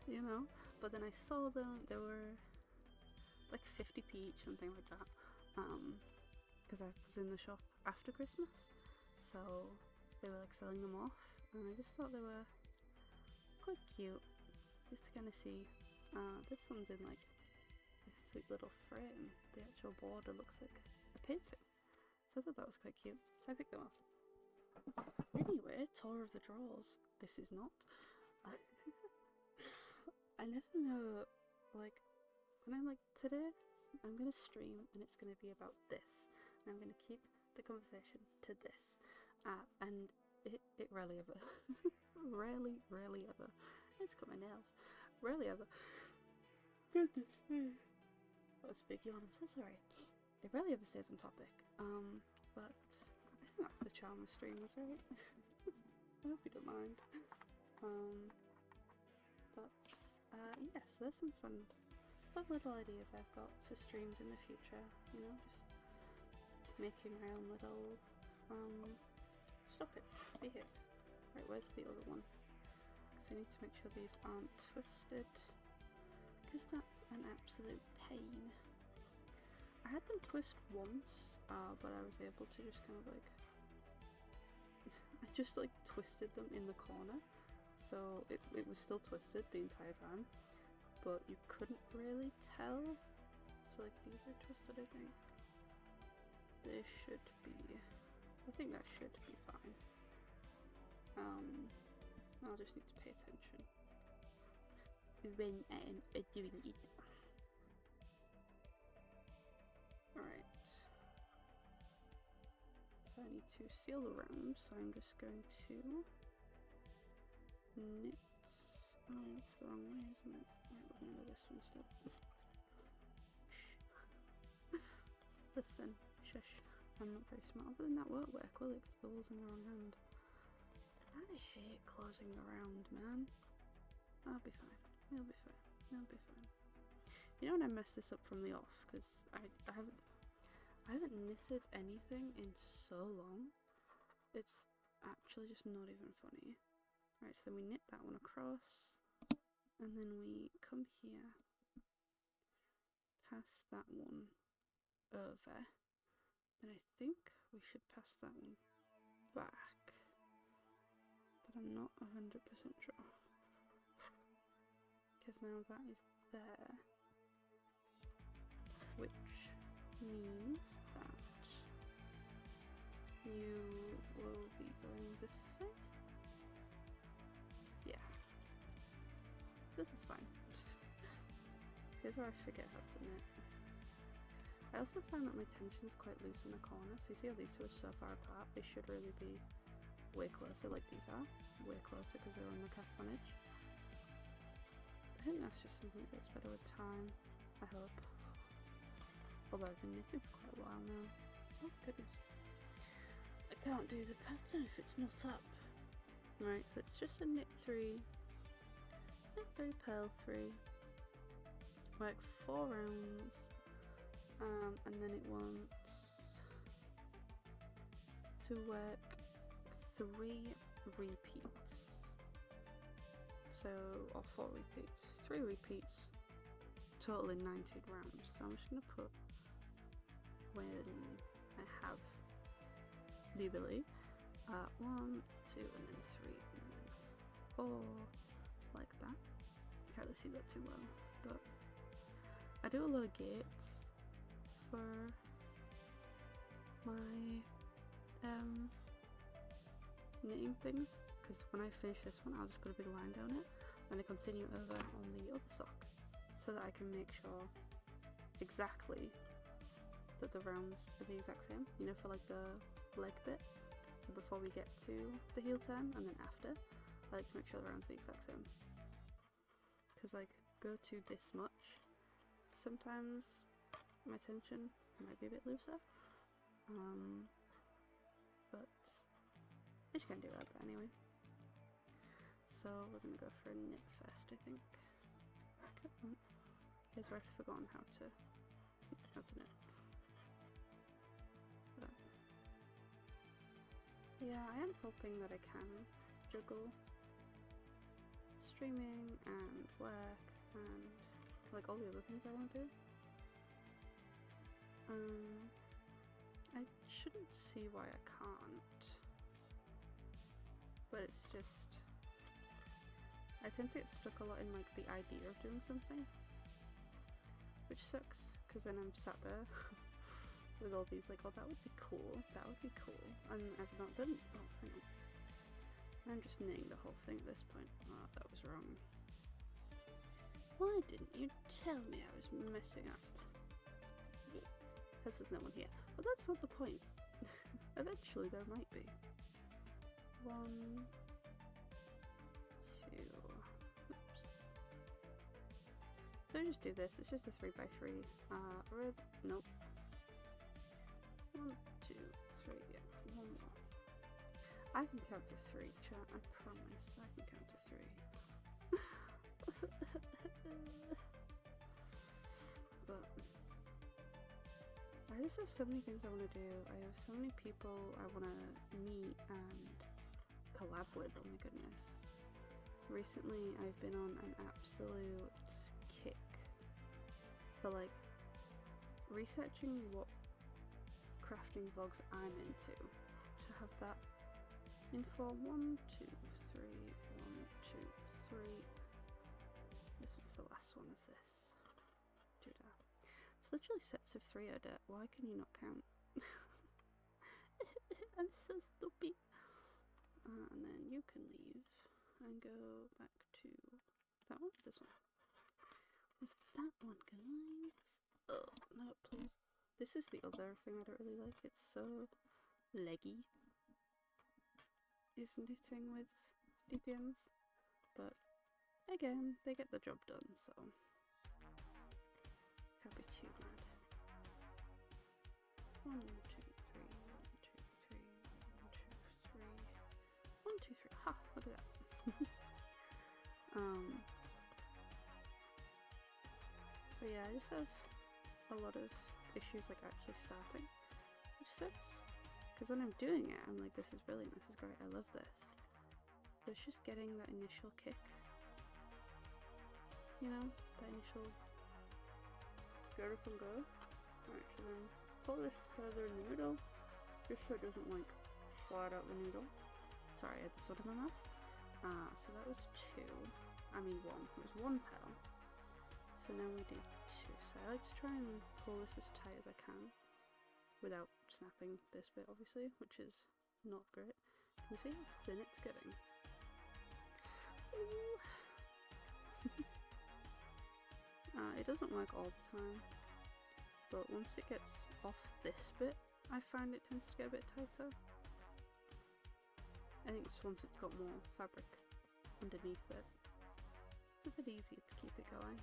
You know? But then I saw them, they were like 50p each, something like that. Because I was in the shop after Christmas. So they were like selling them off. And I just thought they were quite cute. Just to kind of see. This one's in like a sweet little frame. The actual border looks like a painting. So I thought that was quite cute. So I picked them up. Anyway, tour of the drawers. This is not. I never know, like, when I'm like, today I'm gonna stream and it's gonna be about this. And I'm gonna keep the conversation to this. And it rarely ever. rarely ever. It's got my nails. Rarely ever. Goodness me. That was a big yawn, I'm so sorry. It rarely ever stays on topic. But I think that's the charm of streamers, right? I hope you don't mind. Yes, there's some fun little ideas I've got for streams in the future, you know, just making my own little, stop it, behave. Right, where's the other one? Because I need to make sure these aren't twisted, because that's an absolute pain. I had them twist once, but I was able to just kind of like, I just like twisted them in the corner, so it was still twisted the entire time, but you couldn't really tell. So like these are twisted, I think. They should be, I think that should be fine. I'll just need to pay attention when I'm doing it. Alright. So I need to seal the round, so I'm just going to knit. Oh, it's the wrong way, isn't it? Right, we're gonna do this one still. Listen, shush. I'm not very smart, but then that won't work, will it? Because the wool's in the wrong hand. I hate closing the round, man. I'll be fine. It'll be fine. It'll be fine. You know when I messed this up from the off, because I haven't knitted anything in so long. It's actually just not even funny. Right, so then we knit that one across, and then we come here, pass that one over, then I think we should pass that one back, but I'm not 100% sure, because now that is there, which means that you will be going this way. Yeah, this is fine. Here's where I forget how to knit. I also find that my tension's quite loose in the corner, so you see how these two are so far apart? They should really be way closer, like these are. Way closer because they're on the cast on edge. I think that's just something that gets better with time, I hope. Although I've been knitting for quite a while now. Oh goodness. I can't do the pattern if it's not up. Right, so it's just a knit 3, purl 3, work 4 rounds, and then it wants to work 3 repeats, so, or 4 repeats, 3 repeats, totaling 19 rounds, so I'm just going to put when I have the ability. 1, 2, and then 3, and then 4, like that. Can't really see that too well, but I do a lot of gates for my knitting things, because when I finish this one I'll just put a big line down it and I continue over on the other sock, so that I can make sure exactly that the rounds are the exact same, you know, for like the leg bit. So before we get to the heel turn, and then after, I like to make sure the round's the exact same. Because like, go to this much, sometimes my tension might be a bit looser. But I just can't do that anyway. So we're gonna go for a knit first, I think. Here's where I've forgotten how to knit. But, yeah, I am hoping that I can juggle streaming and work and like all the other things I want to do. I shouldn't see why I can't, but it's just I tend to get stuck a lot in like the idea of doing something, which sucks because then I'm sat there with all these like, oh, that would be cool, and I've not done. Oh, hang on. I'm just knitting the whole thing at this point. Oh, that was wrong. Why didn't you tell me I was messing up? Because there's no one here. But that's not the point. Eventually there might be. 1, 2. Oops. So I just do this. It's just a 3x3. Red. Nope. 1, 2, 3. Yeah. One more. I can count to 3, chat. I promise. I can count to 3. But I just have so many things I want to do. I have so many people I want to meet and collab with. Oh my goodness. Recently I've been on an absolute kick for like researching what crafting vlogs I'm into, to have that info. 1, 2, 3, 1, 2, 3. This was the last one of this. It's literally sets of 3, Odette. Why can you not count? I'm so stupid. And then you can leave and go back to that one? This one. Is that one, guys? Oh, no, please. This is the other thing I don't really like. It's so leggy. Is knitting with DPNs. But again, they get the job done, so can't be too mad. 1, 2, 3, 1, 2, 3, 1, 2, 3. 1, 2, 3. Ha! Look at that. But yeah, I just have a lot of issues like actually starting, which sucks. Because when I'm doing it, I'm like, this is brilliant, this is great, I love this. But it's just getting that initial kick. You know, that initial get up and go. Alright, so then pull this further in the middle, just so it doesn't like slide out the needle. Sorry, I had this one in my mouth. So that was 2. I mean 1. It was 1 petal. So now we do 2. So I like to try and pull this as tight as I can without snapping this bit, obviously, which is not great. Can you see how thin it's getting? It doesn't work all the time, but once it gets off this bit, I find it tends to get a bit tighter. I think just once it's got more fabric underneath it, it's a bit easier to keep it going.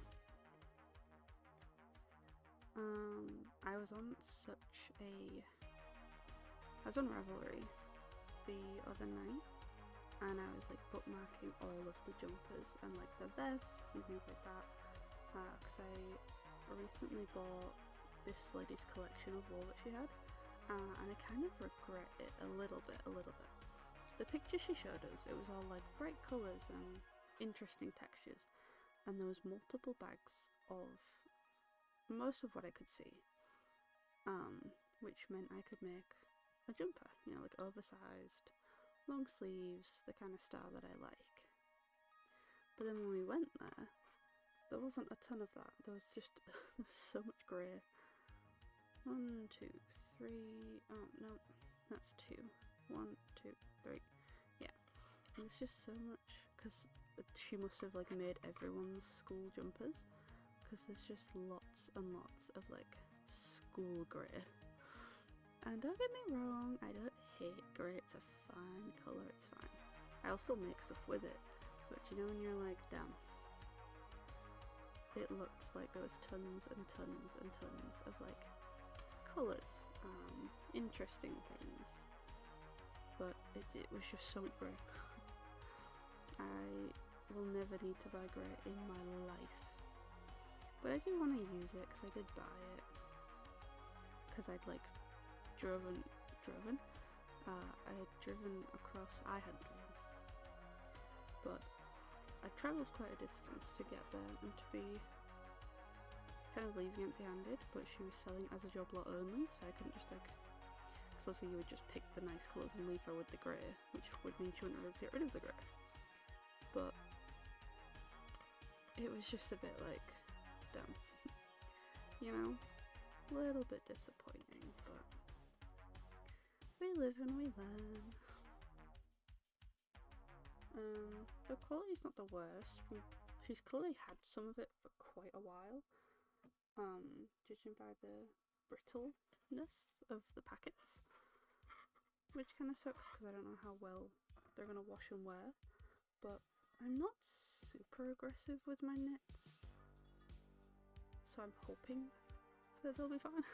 I was on Ravelry the other night, and I was like bookmarking all of the jumpers and like the vests and things like that. Because I recently bought this lady's collection of wool that she had, and I kind of regret it a little bit. The picture she showed us, it was all like bright colours and interesting textures, and there was multiple bags of most of what I could see, which meant I could make a jumper, you know, like oversized, long sleeves, the kind of style that I like. But then when we went there wasn't a ton of that. There was just there was so much grey. 1, 2, 3. Oh no, that's 2. 1, 2, 3. Yeah, and it's just so much because she must have like made everyone's school jumpers, because there's just lots and lots of like school grey. And don't get me wrong, I don't hate grey. It's a fine colour. It's fine. I'll still make stuff with it, but you know when you're like, damn. It looks like there was tons and tons and tons of like colours, interesting things, but it was just so much grey. I will never need to buy grey in my life But I do want to use it because I did buy it. Because I'd like driven? I had driven across, I hadn't driven, but I travelled quite a distance to get there and to be kind of leaving empty-handed, but she was selling as a job lot only, so I couldn't just like, because also you would just pick the nice colours and leave her with the grey, which would mean she wouldn't be able to get rid of the grey. But it was just a bit like, damn, you know, a little bit disappointing, but we live and we learn. The quality's not the worst. She's clearly had some of it for quite a while, judging by the brittleness of the packets, which kind of sucks because I don't know how well they're going to wash and wear, but I'm not super aggressive with my knits, so I'm hoping that they'll be fine.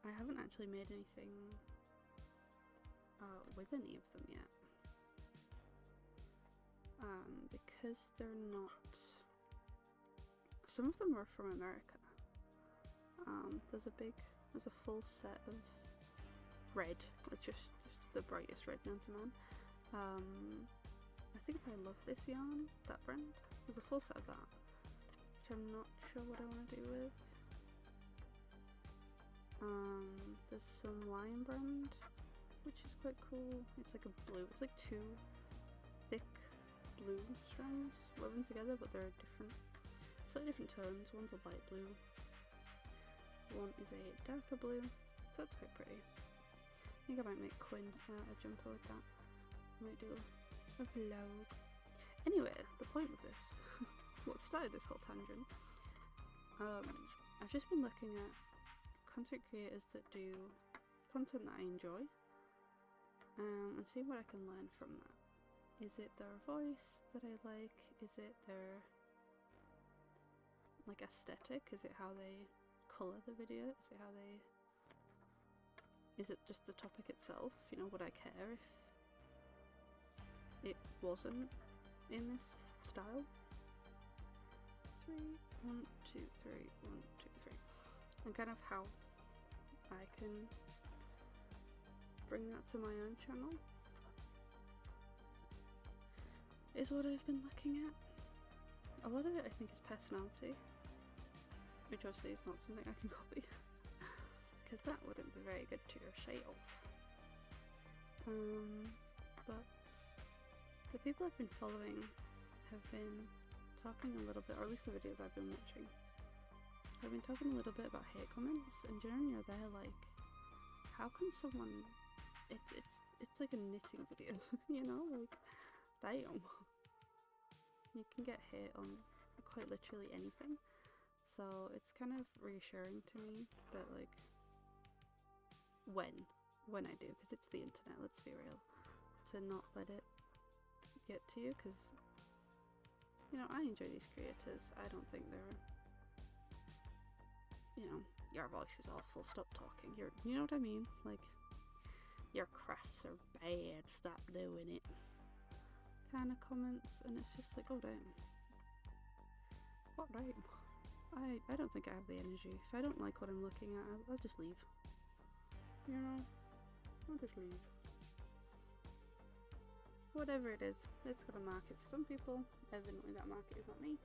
I haven't actually made anything with any of them yet, because they're not, some of them are from America. There's a full set of red, like just the brightest red known to man. I think I love this yarn, that brand. There's a full set of that, which I'm not sure what I want to do with. There's some Lion brand, which is quite cool. It's like a blue, it's like two thick blue strands woven together, but they're different, slightly different tones. One's a light blue, one is a darker blue, so that's quite pretty. I think I might make Quinn a jumper with that. I might do a vlog. Anyway, the point of this, what started this whole tangent, I've just been looking at content creators that do content that I enjoy, and see what I can learn from that. Is it their voice that I like? Is it their like aesthetic? Is it how they colour the video? Is it how they... Is it just the topic itself? You know, would I care if it wasn't in this style? 3, 1, 2, 3, 1, 2, 3. And kind of how I can bring that to my own channel is what I've been looking at. A lot of it I think is personality, which obviously is not something I can copy because that wouldn't be very good to yourself. But the people I've been following have been talking a little bit, or at least the videos I've been watching, I've been talking a little bit about hate comments, and you know when you're there like, how can someone, it's like a knitting video, you know, like, damn. You can get hate on quite literally anything, so it's kind of reassuring to me that like, when I do, because it's the internet, let's be real, to not let it get to you, because, you know, I enjoy these creators. I don't think they're, you know, your voice is awful, stop talking, you know what I mean, like, your crafts are bad, stop doing it kind of comments, and it's just like, oh damn, what damn. I don't think I have the energy. If I don't like what I'm looking at, I'll just leave, you know, I'll just leave. Whatever it is, it's got a market for some people. Evidently that market is not me,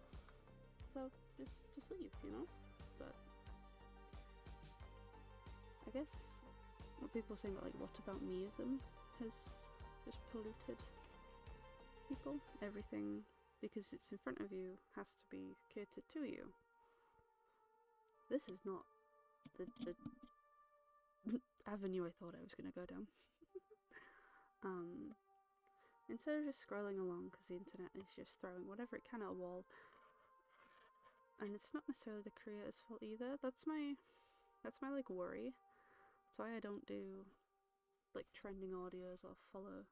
so just leave, you know. But I guess what people are saying about like what about meism has just polluted people. Everything, because it's in front of you, has to be catered to you. This is not the avenue I thought I was going to go down. Instead of just scrolling along, because the internet is just throwing whatever it can at a wall, and it's not necessarily the creator's fault either. That's my like worry. That's why I don't do like trending audios or follow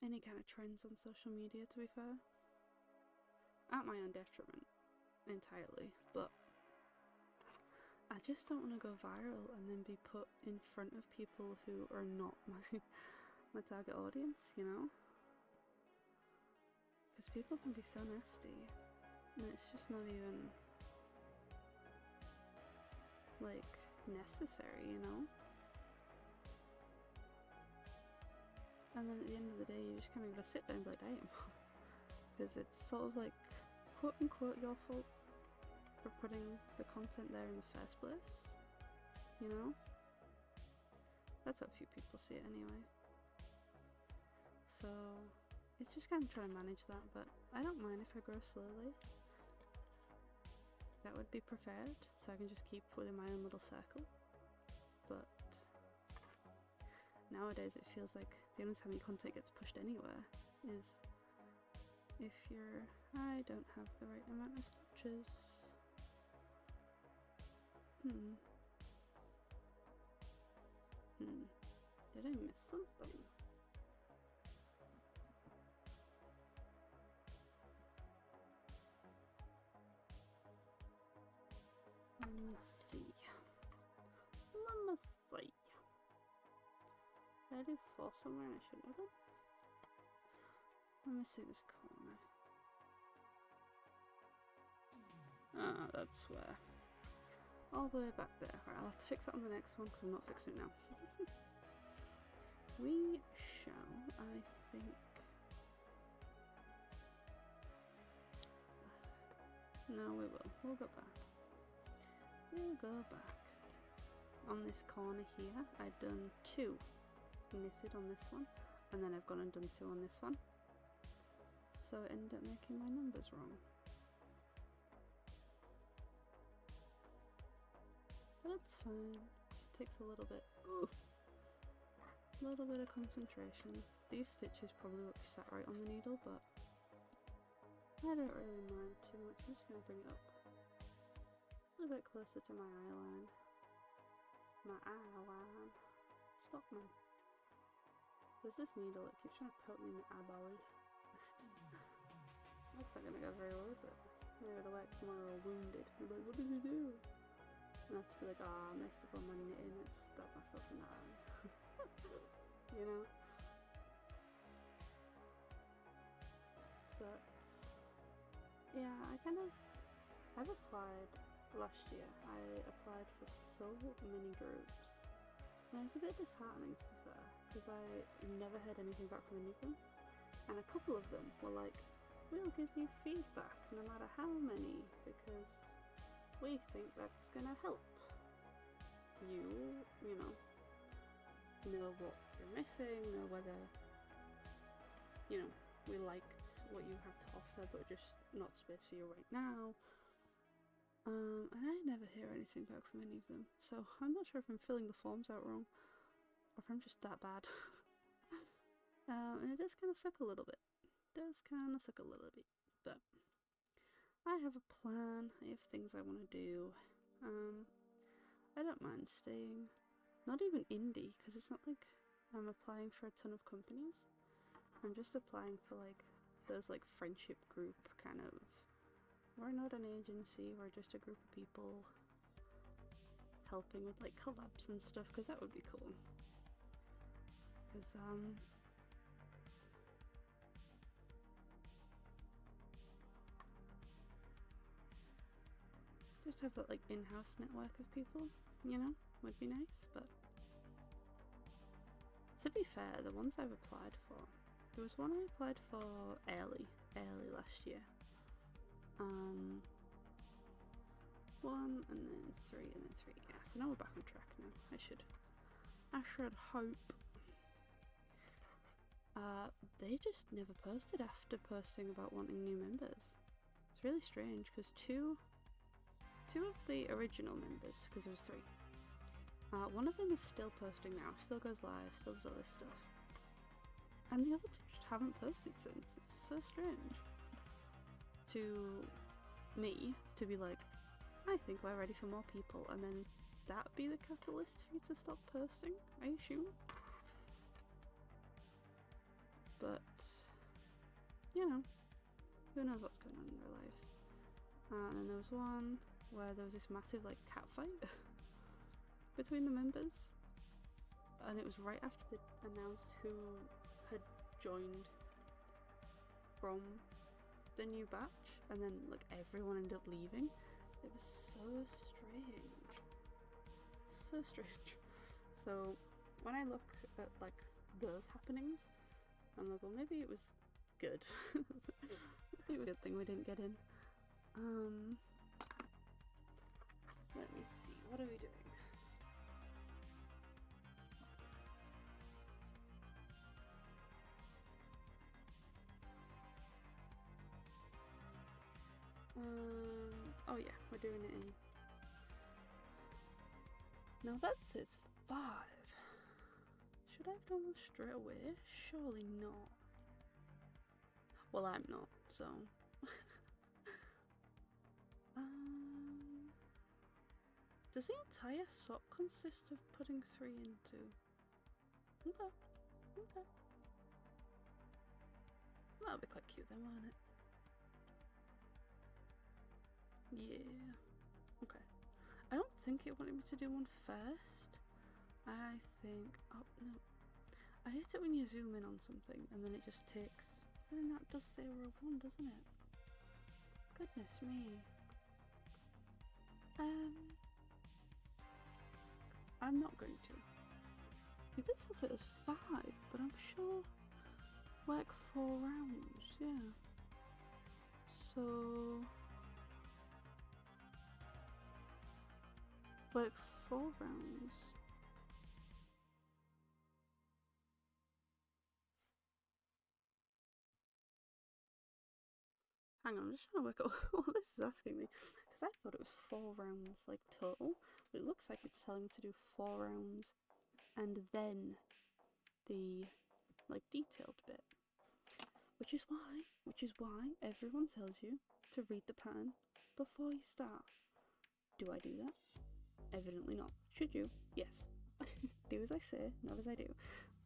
any kind of trends on social media, to be fair. At my own detriment, entirely, but I just don't want to go viral and then be put in front of people who are not my target audience, you know? Because people can be so nasty. And it's just not even like necessary, you know? And then at the end of the day you just kind of gotta sit there and be like, damn. Because it's sort of like quote unquote your fault for putting the content there in the first place, you know? That's how few people see it anyway. So it's just kind of trying to manage that, but I don't mind if I grow slowly. That would be preferred, so I can just keep within my own little circle. But nowadays it feels like the only time your content gets pushed anywhere is if I don't have the right amount of stitches. Did I miss something? Let me see. Did I do 4 somewhere and I shouldn't have done? Let me see this corner. Ah, that's where. All the way back there. Right, I'll have to fix that on the next one because I'm not fixing it now. We shall, I think. No, we will. We'll go back. We'll go back. On this corner here, I've done 2 knitted on this one, and then I've gone and done 2 on this one. So it ended up making my numbers wrong. But it's fine. Just takes a little bit. Ugh. A little bit of concentration. These stitches probably won't be sat right on the needle, but I don't really mind too much. I'm just going to bring it up a little bit closer to my eye line. My eye line. Stop, man. There's this needle that keeps trying to poke me in the eyeball. That's not going to go very well, is it? I'm going to work tomorrow all wounded. I'm like, what did you do? And I have to be like, oh, I messed up on my knitting and stabbed myself in the eye. You know? But yeah, I've applied last year. I applied for so many groups, and it's a bit disheartening to be fair, because I never heard anything back from any of them, and a couple of them were like, we'll give you feedback no matter how many, because we think that's gonna help you know what you're missing, know whether, you know, we liked what you have to offer but just not space for you right now. And I never hear anything back from any of them, so I'm not sure if I'm filling the forms out wrong or if I'm just that bad. And it does kind of suck a little bit. But I have a plan, I have things I want to do. I don't mind staying. Not even indie, because it's not like I'm applying for a ton of companies. I'm just applying for like those like friendship group kind of, we're not an agency, we're just a group of people helping with like collabs and stuff, because that would be cool. Because just have that like in-house network of people, you know, would be nice. But to be fair, the ones I've applied for, there was one I applied for early last year. 1 and then 3 and then 3. Yeah, so now we're back on track now. I should hope. They just never posted after posting about wanting new members. It's really strange because two of the original members, because there was 3. One of them is still posting now, still goes live, still does all this stuff. And the other 2 just haven't posted since. It's so strange. To me, to be like, I think we're ready for more people, and then that be the catalyst for you to stop posting, I assume. But, you know, who knows what's going on in their lives. And then there was one where there was this massive like cat fight between the members, and it was right after they announced who had joined from the new batch, and then like everyone ended up leaving. It was so strange. So strange. So when I look at like those happenings, I'm like, well, maybe it was good. Maybe it was a good thing we didn't get in. Let me see, what are we doing? Oh yeah, we're doing it in. Now that says 5. Should I have done one straight away? Surely not. Well, I'm not, so. Does the entire sock consist of putting 3 into? Okay, okay. That'll be quite cute then, won't it? Yeah. Okay. I don't think it wanted me to do one first. I think. Oh, no. I hate it when you zoom in on something and then it just takes. And then that does say row 1, doesn't it? Goodness me. I'm not going to. This has it as 5, but I'm sure work 4 rounds, yeah. So work 4 rounds. Hang on, I'm just trying to work out what this is asking me. Because I thought it was 4 rounds, like, total. But it looks like it's telling me to do 4 rounds and then the, like, detailed bit. Which is why everyone tells you to read the pattern before you start. Do I do that? Evidently not. Should you? Yes. Do as I say, not as I do.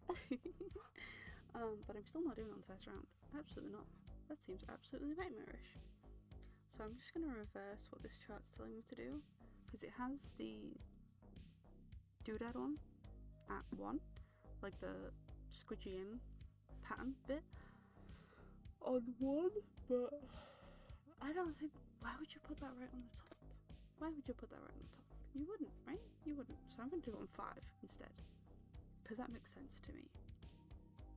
But I'm still not doing it on the first round. Absolutely not. That seems absolutely nightmarish. So I'm just going to reverse what this chart's telling me to do, because it has the doodad on at 1, like the squidgy in pattern bit on 1, but I don't think, why would you put that right on the top? Why would you put that right on the top? You wouldn't, right? You wouldn't. So I'm going to do it on 5 instead, because that makes sense to me,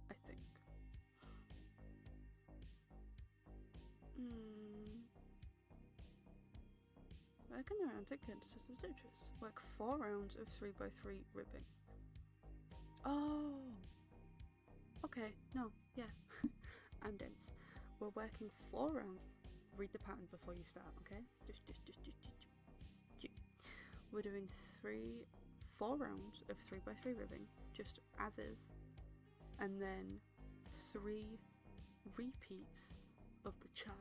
I think. Working around against just as stitches. Work 4 rounds of 3x3 ribbing. Oh! Okay, no, yeah. I'm dense. We're working 4 rounds. Read the pattern before you start, okay? Just. We're doing 4 rounds of 3x3 ribbing, just as is. And then 3 repeats of the chart.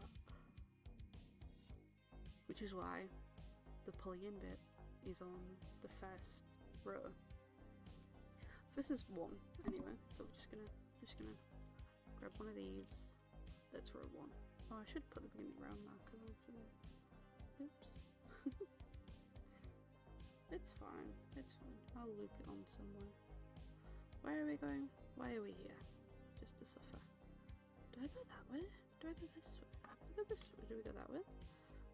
Which is why the pulley in bit is on the first row. So this is 1 anyway, so we're just gonna grab one of these. That's row 1. Oh, I should put the beginning round marker actually. Oops. It's fine, I'll loop it on somewhere. Where are we going? Why are we here? Just to suffer. Do I go that way? Do I go this way? Do we go this way? Do we go that way?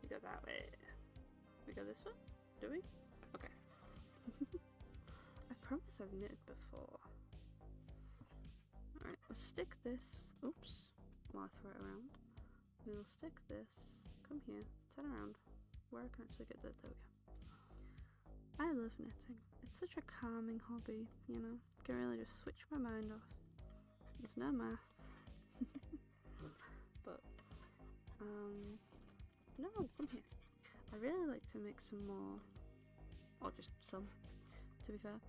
We go that way. We go this way? Do we? Okay. I promise I've knitted before. Alright, we'll stick this. Oops. While I throw it around. We will stick this. Come here. Turn around. Where I can actually get that. There we go. I love knitting. It's such a calming hobby, you know. Can really just switch my mind off. There's no math. But, no, come here. I really like to make some more, or just some, to be fair,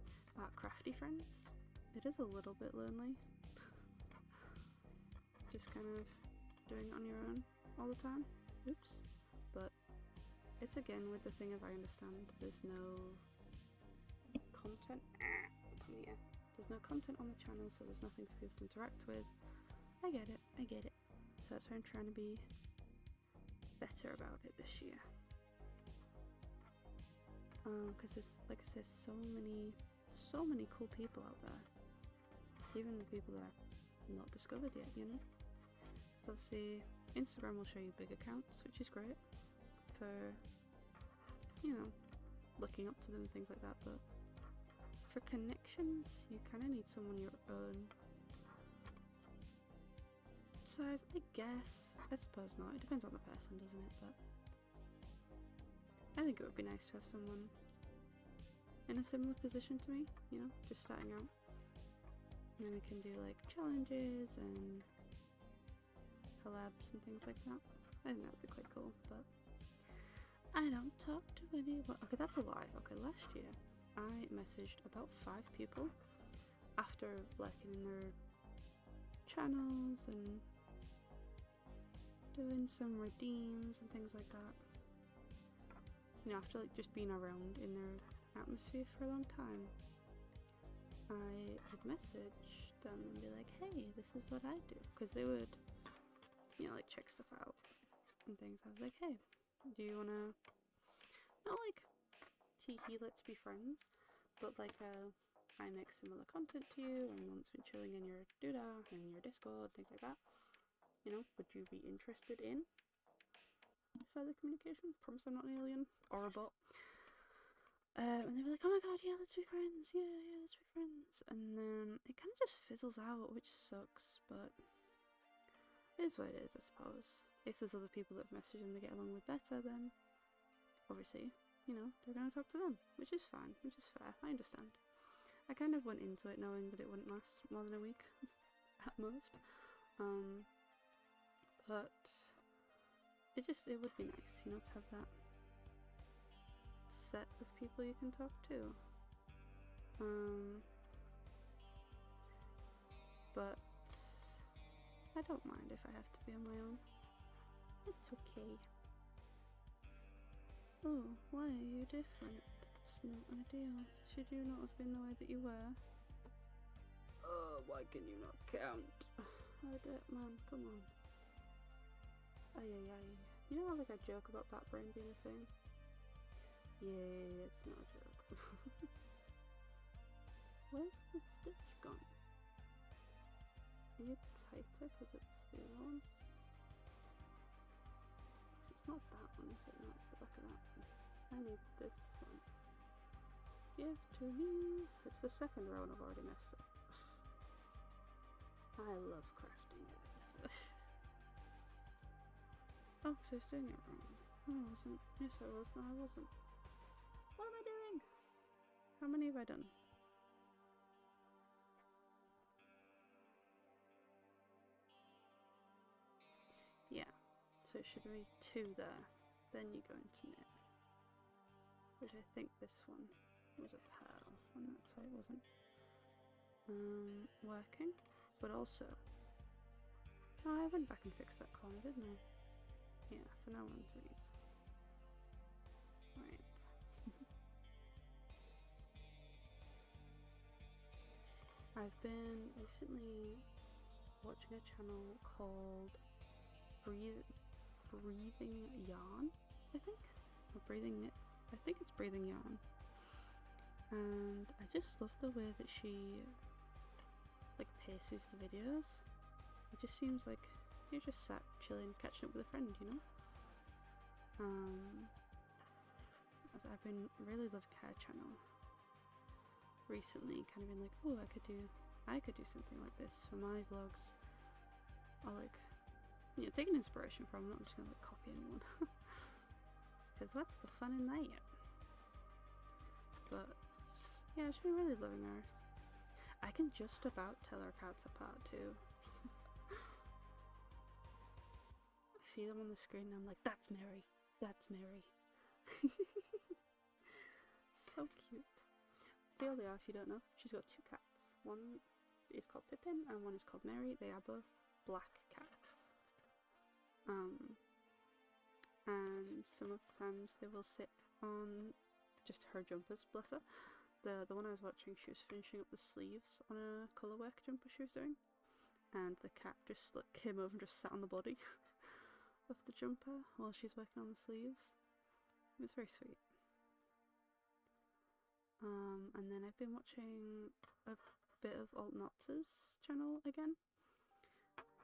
crafty friends. It is a little bit lonely. Just kind of doing it on your own all the time. Oops. But it's again with the thing of I understand there's no content. Come here. There's no content on the channel, so there's nothing for people to interact with. I get it. So that's why I'm trying to be better about it this year. Because there's, like I said, so many cool people out there. Even the people that I've not discovered yet, you know? So obviously, Instagram will show you big accounts, which is great for, you know, looking up to them and things like that, but for connections, you kind of need someone your own size, I guess. I suppose not. It depends on the person, doesn't it? But I think it would be nice to have someone in a similar position to me, you know, just starting out. And then we can do like challenges and collabs and things like that. I think that would be quite cool, but I don't talk to anyone. Okay, that's a lie. Okay, last year I messaged about 5 people after liking their channels and doing some redeems and things like that. You know, after like just being around in their atmosphere for a long time, I would message them and be like, hey, this is what I do, because they would, you know, like check stuff out and things. I was like, hey, do you wanna, not like teehee let's be friends, but like I make similar content to you and once been chilling in your doodah and in your Discord, things like that, you know, would you be interested in further communication? Promise I'm not an alien or a bot. And they were like, oh my god, yeah, let's be friends, yeah, let's be friends. And then it kind of just fizzles out, which sucks, but it is what it is, I suppose. If there's other people that have messaged them they get along with better, then obviously, you know, they're going to talk to them, which is fine, which is fair, I understand. I kind of went into it knowing that it wouldn't last more than a week, at most. But it would be nice, you know, to have that set of people you can talk to. But I don't mind if I have to be on my own. It's okay. Oh, why are you different? That's not ideal. Should you not have been the way that you were? Oh, why can you not count? Odette, man, come on. Ay. You know how like I joke about bat brain being a thing? Yeah, it's not a joke. Where's the stitch gone? Are you tighter because it's the other one? It's not that one, is it? No, it's the back of that one. I need this one. Give to me. It's the second row and I've already messed up. I love crafting guys. Oh, so I was doing it wrong. No, I wasn't. Yes, I was. No, I wasn't. What am I doing? How many have I done? Yeah. So it should be 2 there. Then you go into knit. Which I think this one was a pearl, and that's why it wasn't working. But also, oh, I went back and fixed that corner, didn't I? Yeah, so now we're on 3s. Right. I've been recently watching a channel called Breathing Yarn, I think? Or Breathing Knits. I think it's Breathing Yarn. And I just love the way that she like paces the videos. It just seems like you're just sat chilling, catching up with a friend, you know? I've been really loving her channel recently, kind of been like, oh, I could do something like this for my vlogs. Or like, you know, taking inspiration from, I'm not just gonna like copy anyone. Because what's the fun in that? But yeah, she's been really loving Earth. I can just about tell our cats apart too. I see them on the screen and I'm like, that's Mary, that's Mary. So cute. Viola, if you don't know, she's got 2 cats. One is called Pippin and one is called Mary. They are both black cats. And some of the times they will sit on just her jumpers, bless her. The one I was watching, she was finishing up the sleeves on a colourwork jumper she was doing, and the cat just like came over and just sat on the body of the jumper while she's working on the sleeves. It was very sweet. And then I've been watching a bit of Alt Knotz's channel again.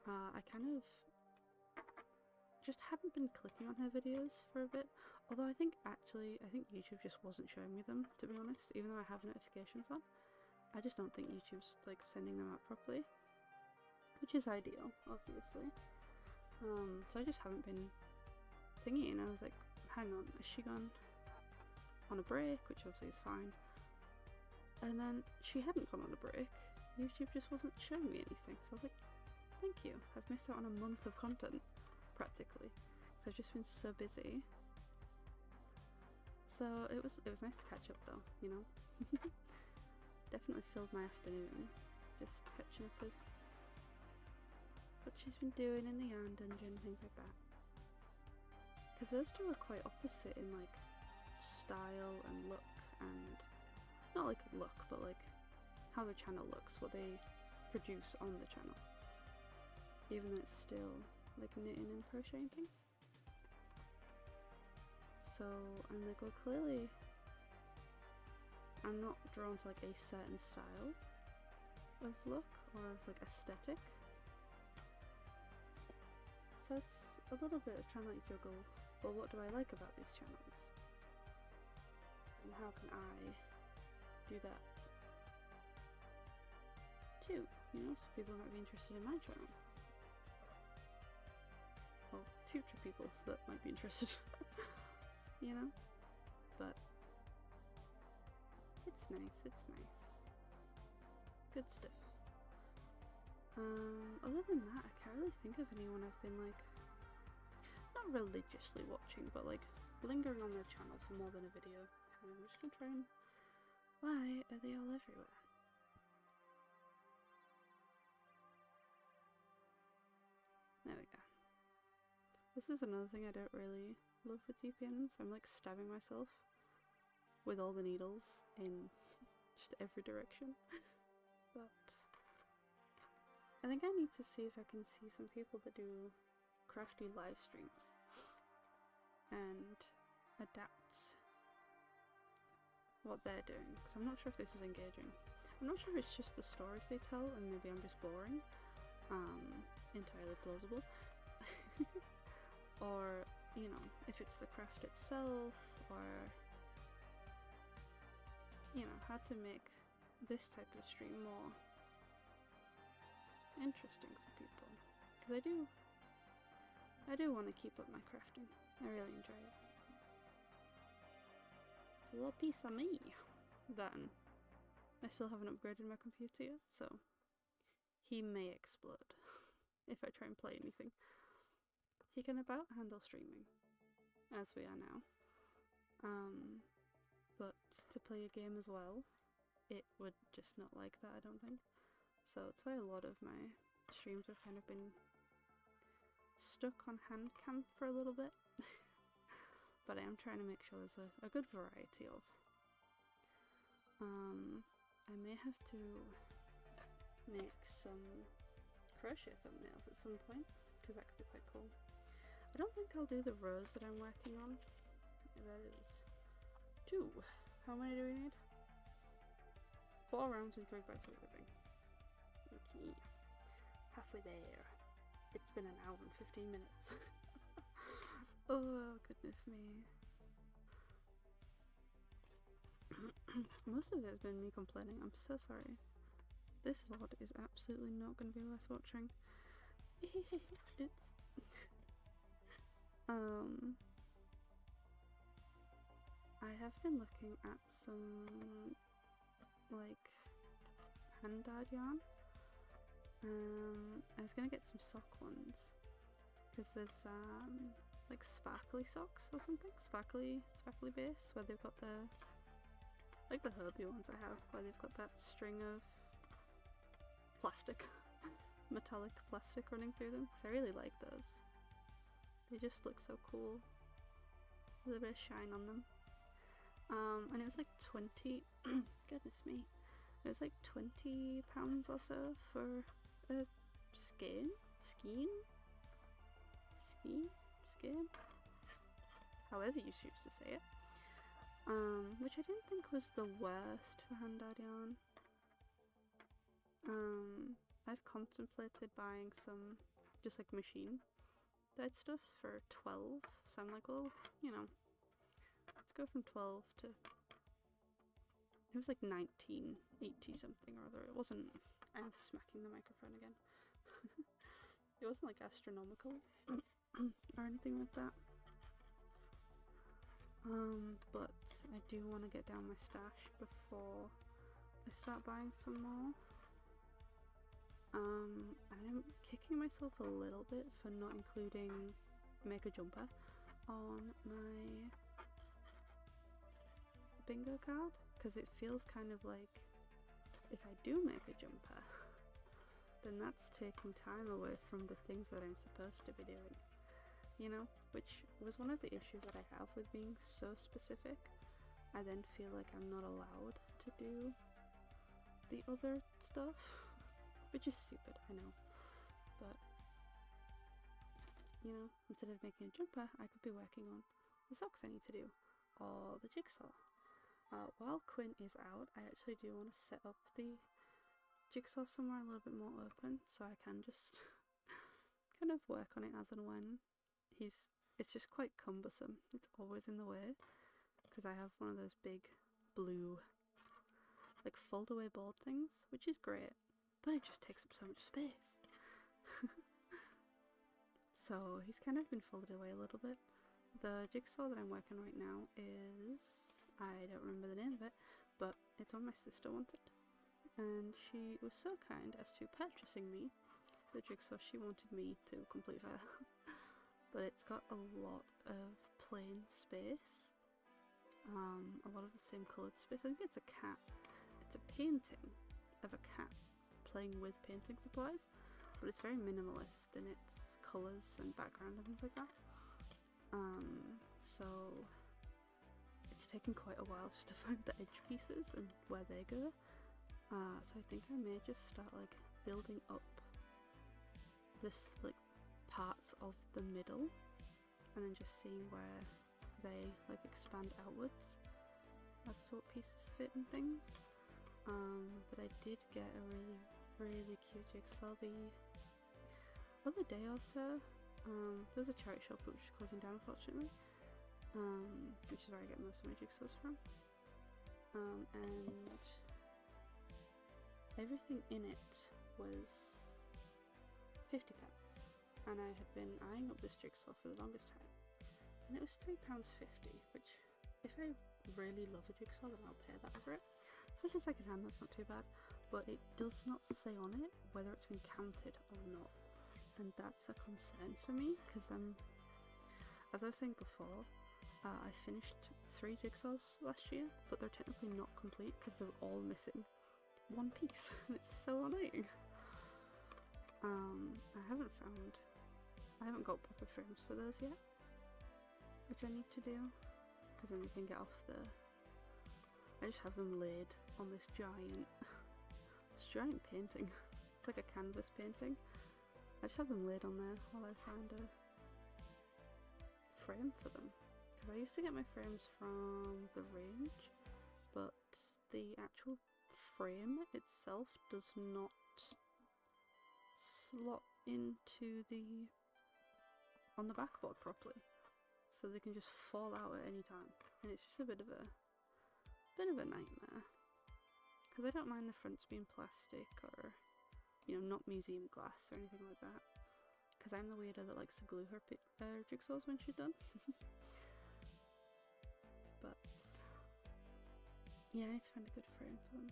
I kind of just hadn't been clicking on her videos for a bit. Although I think YouTube just wasn't showing me them, to be honest, even though I have notifications on. I just don't think YouTube's like sending them out properly, which is ideal, obviously. So I just haven't been thingy, and I was like, hang on, is she gone on a break? Which obviously is fine. And then she hadn't gone on a break. YouTube just wasn't showing me anything, so I was like, thank you, I've missed out on a month of content, practically. So I've just been so busy. So it was nice to catch up though, you know. Definitely filled my afternoon just catching up with what she's been doing in the yarn dungeon, things like that. Because those two are quite opposite in like style and look, and not like look, but like how the channel looks, what they produce on the channel. Even though it's still like knitting and crocheting things. So I'm like, well, clearly I'm not drawn to like a certain style of look or of like aesthetic. So it's a little bit of trying to like juggle, well, what do I like about these channels? And how can I do that too? You know, so people might be interested in my channel. Or future people that might be interested. You know? But it's nice, it's nice. Good stuff. Other than that, I can't really think of anyone I've been like, not religiously watching, but like lingering on their channel for more than a video. And I'm just gonna try and, why are they all everywhere? There we go. This is another thing I don't really love with DPNs. I'm like stabbing myself with all the needles in just every direction. But I think I need to see if I can see some people that do crafty live streams and adapt what they're doing, because I'm not sure if this is engaging. I'm not sure if it's just the stories they tell and maybe I'm just boring. Entirely plausible. Or, you know, if it's the craft itself, or, you know, how to make this type of stream more interesting for people. Because I do want to keep up my crafting. I really enjoy it. It's a little piece of me. Then I still haven't upgraded my computer yet, so he may explode if I try and play anything. He can about handle streaming, as we are now. But to play a game as well, it would just not like that, I don't think. So that's why a lot of my streams have kind of been stuck on hand cam for a little bit. But I am trying to make sure there's a good variety of. I may have to make some crochet thumbnails at some point, because that could be quite cool. I don't think I'll do the rows that I'm working on. That is 2. How many do we need? 4 rounds and 3 by 3 ribbing. Okay. Halfway there. It's been an hour and 15 minutes. Oh, goodness me. Most of it has been me complaining. I'm so sorry. This VOD is absolutely not going to be worth watching. Oops. I have been looking at some like hand-dyed yarn. I was gonna get some sock ones because there's like sparkly socks or something, sparkly base, where they've got the like the herby ones I have, where they've got that string of plastic, metallic plastic running through them, because I really like those. They just look so cool with a bit of shine on them. And it was like 20, goodness me, it was like £20 or so for a skein, however you choose to say it, which I didn't think was the worst for hand-dyed yarn. I've contemplated buying some just like machine dyed stuff for 12, so I'm like, well, you know, let's go from 12 to, it was like 1980 something or other. It wasn't, I'm smacking the microphone again. It wasn't like astronomical or anything like that. But I do want to get down my stash before I start buying some more. I'm kicking myself a little bit for not including make a jumper on my bingo card, because it feels kind of like if I do make a jumper, then that's taking time away from the things that I'm supposed to be doing, you know, which was one of the issues that I have with being so specific. I then feel like I'm not allowed to do the other stuff, which is stupid, I know, but you know, instead of making a jumper, I could be working on the socks I need to do, or the jigsaw. While Quinn is out, I actually do want to set up the jigsaw somewhere a little bit more open, so I can just kind of work on it as and when. It's just quite cumbersome, it's always in the way, because I have one of those big blue like fold away board things, which is great, but it just takes up so much space. So he's kind of been folded away a little bit. The jigsaw that I'm working right now is, I don't remember the name of it, but it's one my sister wanted, and she was so kind as to purchasing me the jigsaw she wanted me to complete for her. But it's got a lot of plain space, a lot of the same coloured space. I think it's a cat. It's a painting of a cat playing with painting supplies, but it's very minimalist in its colours and background and things like that. So it's taken quite a while just to find the edge pieces and where they go. So I think I may just start like building up this like parts of the middle and then just seeing where they like expand outwards as to what pieces fit and things. But I did get a really cute jigsaw the other day or so. There was a charity shop which is closing down unfortunately, which is where I get most of my jigsaws from, and everything in it was 50 pence, and I had been eyeing up this jigsaw for the longest time, and it was £3.50, which if I really love a jigsaw then I'll pay that for it. Especially second hand, that's not too bad, but it does not say on it whether it's been counted or not, and that's a concern for me, because as I was saying before, I finished 3 jigsaws last year, but they're technically not complete because they're all missing one piece, and it's so annoying. I haven't got proper frames for those yet, which I need to do, because then they can get off the, I just have them laid on this giant painting. It's like a canvas painting. I just have them laid on there while I find a frame for them, because I used to get my frames from the range, but the actual frame itself does not slot into on the backboard properly, so they can just fall out at any time, and it's just a bit of a nightmare, because I don't mind the fronts being plastic or, you know, not museum glass or anything like that, because I'm the weirdo that likes to glue her jigsaws when she's done. But yeah, I need to find a good frame for them.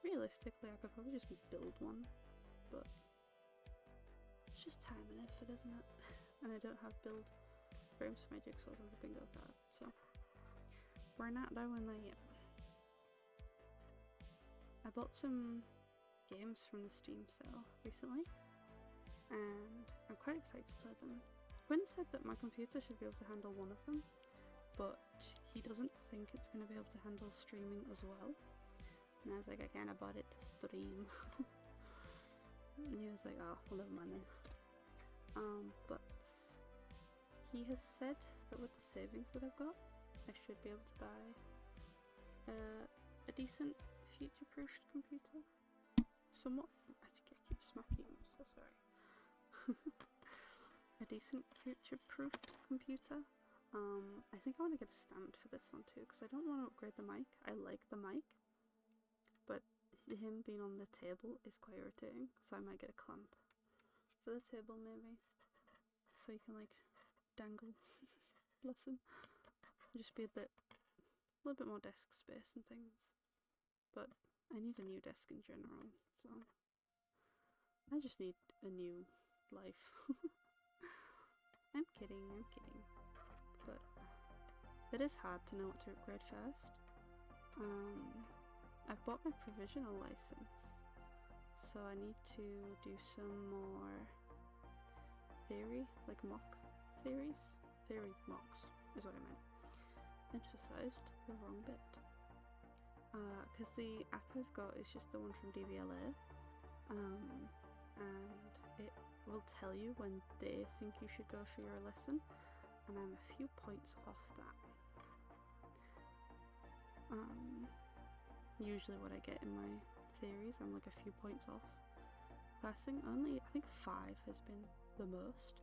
Realistically, I could probably just build one, but it's just time and effort, isn't it? And I don't have build frames for my jigsaws on the bingo card, so we're not doing that yet. I bought some games from the Steam sale recently, and I'm quite excited to play them. Quinn said that my computer should be able to handle one of them, but he doesn't think it's going to be able to handle streaming as well. And I was like, I kind of bought it to stream. And he was like, oh, well, never mind then. But he has said that with the savings that I've got, I should be able to buy a decent future-proofed computer. Somewhat. I keep smacking, I'm so sorry. decent future-proofed computer. I think I want to get a stand for this one too, because I don't want to upgrade the mic. I like the mic, but him being on the table is quite irritating, so I might get a clamp for the table maybe, so you can like dangle. Bless him. Just be a little bit more desk space and things, but I need a new desk in general, so I just need a new life. I'm kidding, but it is hard to know what to upgrade first. I've bought my provisional license, so I need to do some more theory, like mock theories. Theory mocks is what I meant. Emphasized the wrong bit. Because the app I've got is just the one from DVLA, and it will tell you when they think you should go for your lesson, and I'm a few points off that. Usually what I get in my theories, I'm like a few points off passing. Only, I think 5 has been the most,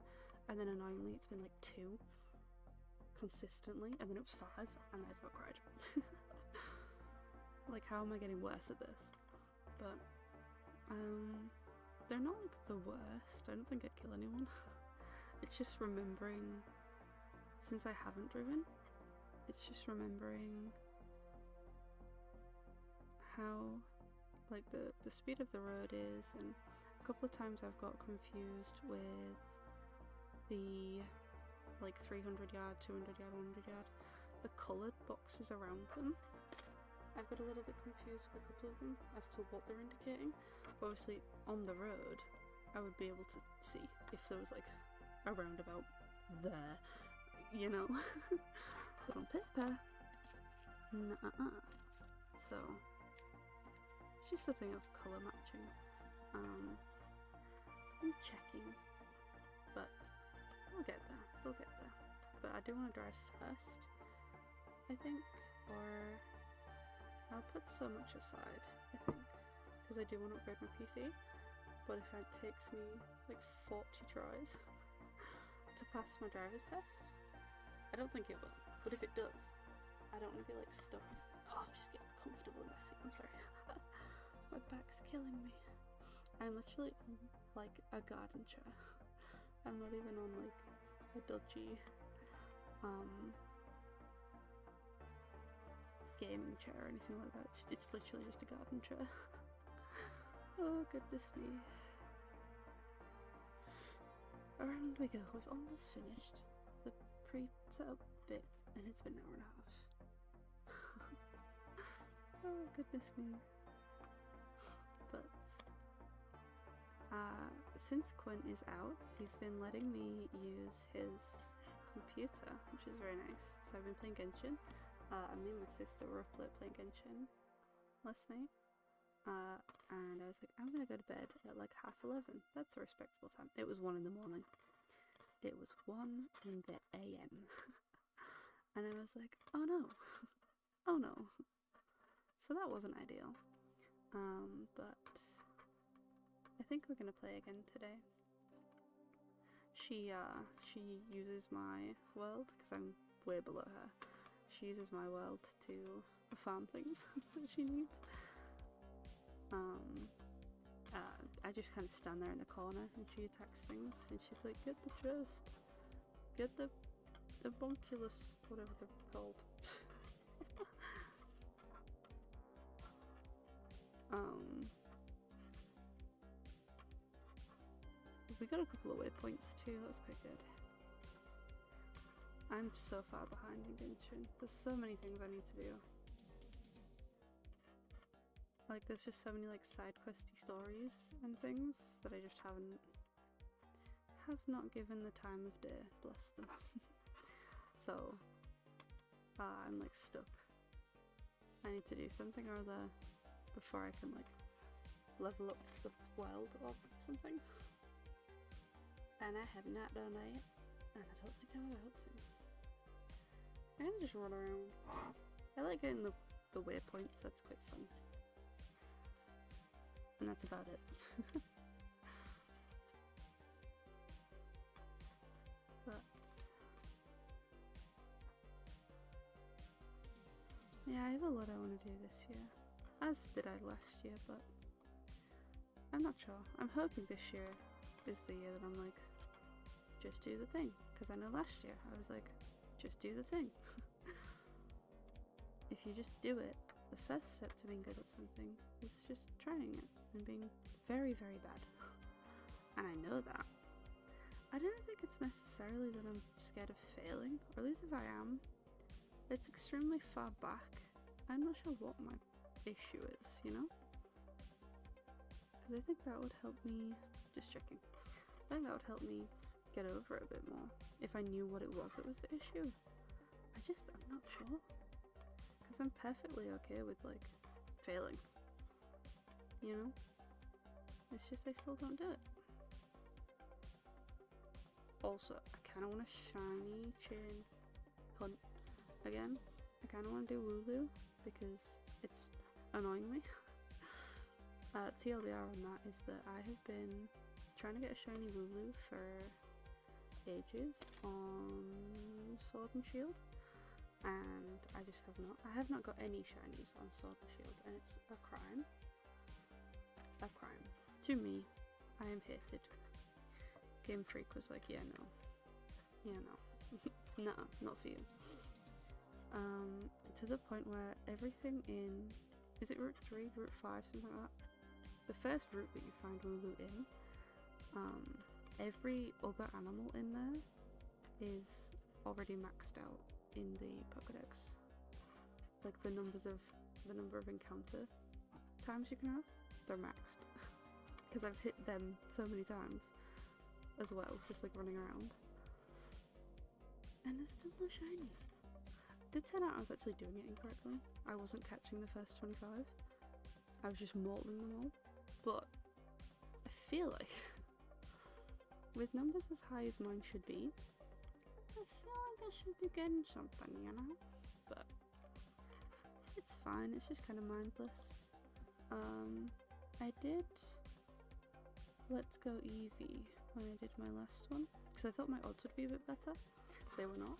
and then annoyingly it's been like 2 consistently, and then it was 5, and I've got cried. Like, how am I getting worse at this? But, they're not like the worst. I don't think I'd kill anyone. It's just remembering, since I haven't driven, it's just remembering how, like, the speed of the road is, and a couple of times I've got confused with the, like, 300 yard, 200 yard, 100 yard, the coloured boxes around them. I've got a little bit confused with a couple of them as to what they're indicating. Obviously, on the road, I would be able to see if there was like a roundabout there, you know. But on paper, nuh-uh. So, it's just a thing of colour matching. I'm checking, but we'll get there, But I do want to drive first, I think, or I'll put so much aside, I think, because I do want to upgrade my PC, but if it takes me like 40 tries to pass my driver's test, I don't think it will, but if it does, I don't want to be like stuck. Oh, just get comfortable in my seat, I'm sorry. My back's killing me. I'm literally on like a garden chair. I'm not even on like a dodgy gaming chair or anything like that. It's literally just a garden chair. Oh goodness me. Around we go. We've almost finished the pre-setup bit and it's been an hour and a half. Oh goodness me. But since Quint is out, he's been letting me use his computer, which is very nice. So I've been playing Genshin. Me and my sister were up late playing Genshin last night, and I was like, I'm gonna go to bed at like 11:30. That's a respectable time. It was 1 in the morning. It was 1 in the AM. And I was like, oh no, oh no. So that wasn't ideal. But I think we're gonna play again today. She uses my world because I'm way below her. She uses my world to farm things that she needs. I just kind of stand there in the corner and she attacks things and she's like, get the chest, get the bonkulus, whatever they're called. We got a couple of waypoints too, that was quite good. I'm so far behind in Genshin. There's so many things I need to do. Like, there's just so many like side questy stories and things that I just have not given the time of day, bless them. So, I'm like stuck. I need to do something or other before I can like level up the world or something. And I have not done that yet, and I don't think I'm about to. I'm gonna just run around. I like getting the waypoints, that's quite fun. And that's about it. Yeah, I have a lot I want to do this year, as did I last year, but I'm not sure. I'm hoping this year is the year that I'm like, just do the thing, because I know last year I was like, just do the thing. If you just do it, the first step to being good at something is just trying it and being very, very bad. And I know that. I don't think it's necessarily that I'm scared of failing, or at least if I am, it's extremely far back. I'm not sure what my issue is, you know? Because I think that would help me, just checking, I think that would help me get over it a bit more if I knew what it was that was the issue. I'm not sure. Because I'm perfectly okay with, like, failing. You know? It's just I still don't do it. Also, I kind of want a shiny chain hunt again. I kind of want to do Wooloo because it's annoying me. TLDR on that is that I have been trying to get a shiny Wooloo for ages on Sword and Shield, and I just have not. I have not got any shinies on Sword and Shield, and it's a crime. A crime. To me, I am hated. Game Freak was like, yeah, no. Yeah, no. Nuh-uh, not for you. To the point where everything in, is it Route 3, Route 5, something like that? The first route that you find Wooloo in, every other animal in there is already maxed out in the Pokédex. Like the number of encounter times you can have, they're maxed. Because I've hit them so many times as well, just like running around. And there's still no shiny. It did turn out I was actually doing it incorrectly. I wasn't catching the first 25. I was just mortaling them all. But I feel like with numbers as high as mine should be, I feel like I should be getting something, you know? But it's fine, it's just kind of mindless. I did Let's Go Eevee when I did my last one, because I thought my odds would be a bit better. They were not.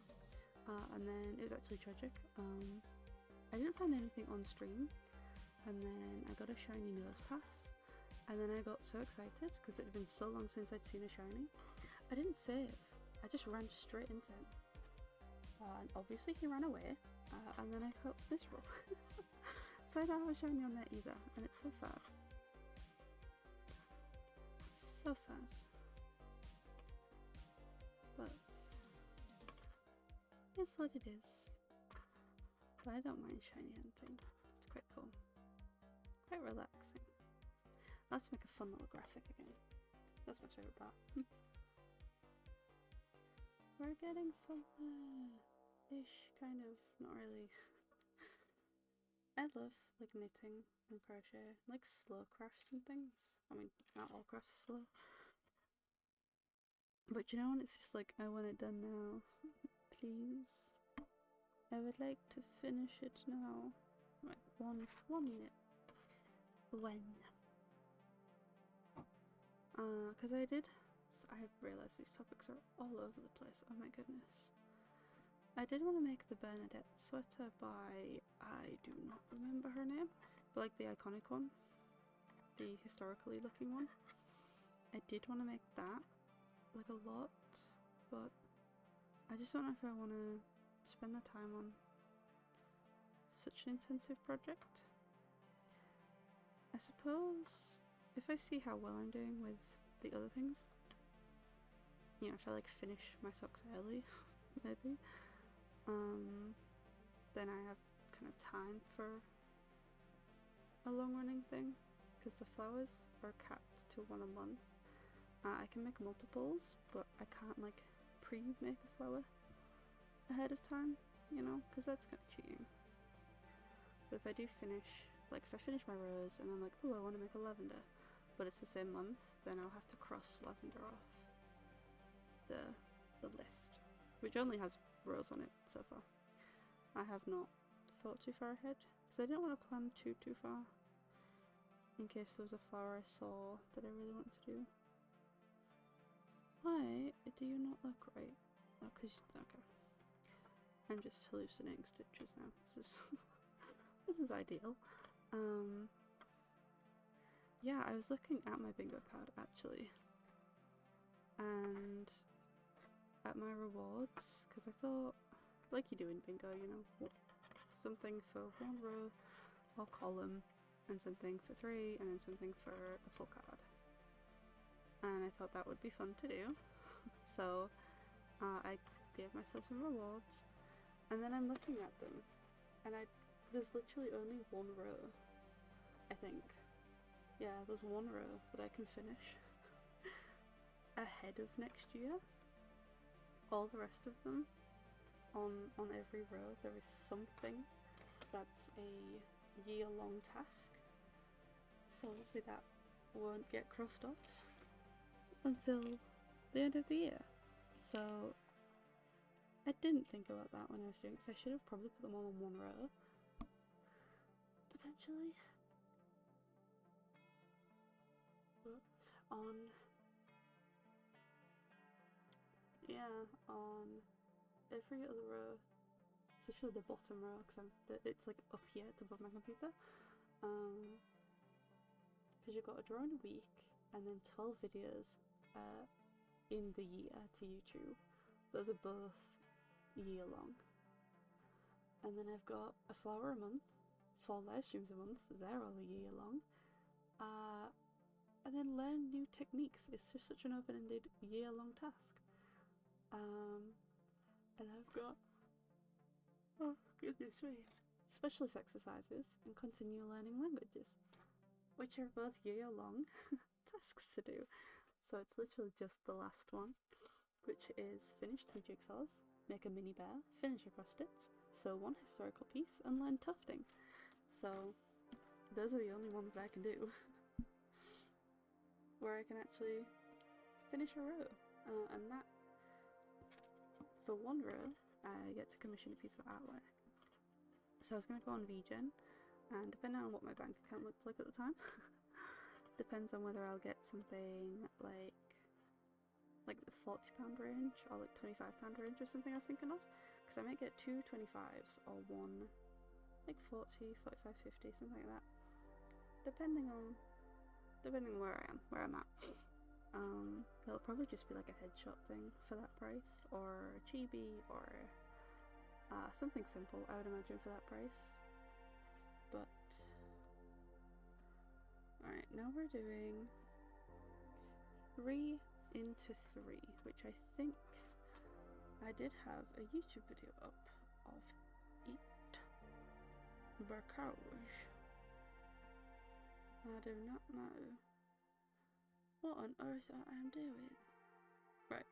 And then it was actually tragic. I didn't find anything on stream, and then I got a shiny nose pass, and then I got so excited because it had been so long since I'd seen a shiny. I didn't save, I just ran straight into him. And obviously he ran away, and then I felt miserable. So I don't have a shiny on there either, and it's so sad. So sad. But it's what it is. But I don't mind shiny hunting. It's quite cool. Quite relaxing. Let's make a fun little graphic again. That's my favourite part. We're getting somewhere-ish, kind of. Not really. I love like knitting and crochet, like slow crafts and things. I mean, not all crafts slow. But you know when it's just like, I want it done now. Please. I would like to finish it now. Right, one minute. When? Because I realised these topics are all over the place. Oh my goodness. I did want to make the Bernadette sweater by, I do not remember her name, but like the iconic one, the historically looking one. I did want to make that, like a lot, but I just don't know if I want to spend the time on such an intensive project. I suppose if I see how well I'm doing with the other things, you know, if I like finish my socks early, maybe, then I have kind of time for a long running thing, because the flowers are capped to one a month. I can make multiples, but I can't like pre-make a flower ahead of time, you know, because that's kind of cheating. But if I do finish, like if I finish my rose and I'm like, oh, I want to make a lavender, but it's the same month, then I'll have to cross lavender off the list, which only has rose on it so far. I have not thought too far ahead, because I didn't want to plan too far, in case there was a flower I saw that I really wanted to do. Why do you not look right? Oh, okay. I'm just hallucinating stitches now. This is this is ideal. Yeah, I was looking at my bingo card actually, and at my rewards, because I thought, like you do in bingo, you know, something for one row or column, and something for 3, and then something for the full card. And I thought that would be fun to do, so I gave myself some rewards, and then I'm looking at them, and there's literally only one row, I think. Yeah, there's one row that I can finish ahead of next year. All the rest of them, on every row, there is something that's a year-long task. So obviously that won't get crossed off until the end of the year. So I didn't think about that when I was doing it, because I should have probably put them all in one row, potentially. But on every other row, it's literally the bottom row, because it's like up here, it's above my computer, because you've got a draw in a week, and then 12 videos in the year to YouTube. Those are both year long. And then I've got a flower a month, 4 live streams a month, they're all a year long. And then learn new techniques. It's just such an open-ended year-long task. And I've got, oh goodness me, specialist exercises and continue learning languages, which are both year-long tasks to do. So it's literally just the last one, which is finish 2 jigsaws, make a mini bear, finish a cross stitch, sew 1 historical piece, and learn tufting. So those are the only ones that I can do where I can actually finish a row, and that, for one row, I get to commission a piece of artwork. So I was going to go on VGen, and depending on what my bank account looked like at the time, depends on whether I'll get something like the £40 range, or like £25 range or something I was thinking of, because I might get 2 25s, or one like 40, 45, 50, something like that, depending on where I'm at. It'll probably just be like a headshot thing for that price, or a chibi, or something simple, I would imagine, for that price. But alright, now we're doing 3 into 3, which I think I did have a YouTube video up of it, because I do not know what on earth I am doing. Right.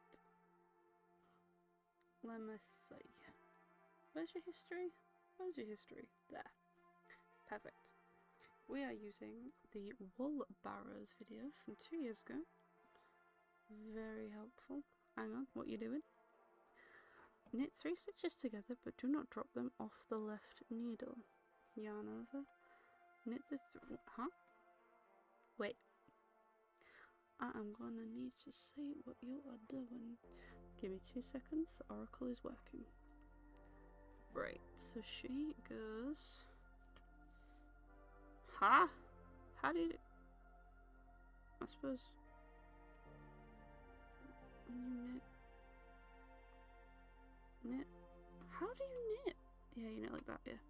Let me see. Where's your history? Where's your history? There. Perfect. We are using the wool barrows video from 2 years ago. Very helpful. Hang on, what are you doing? Knit 3 stitches together, but do not drop them off the left needle. Yarn over. Knit the huh? Wait. I am gonna need to see what you are doing. Give me 2 seconds, the oracle is working. Right, so she goes... Huh? How did it... I suppose... When you knit... Knit... How do you knit? Yeah, you knit like that, yeah.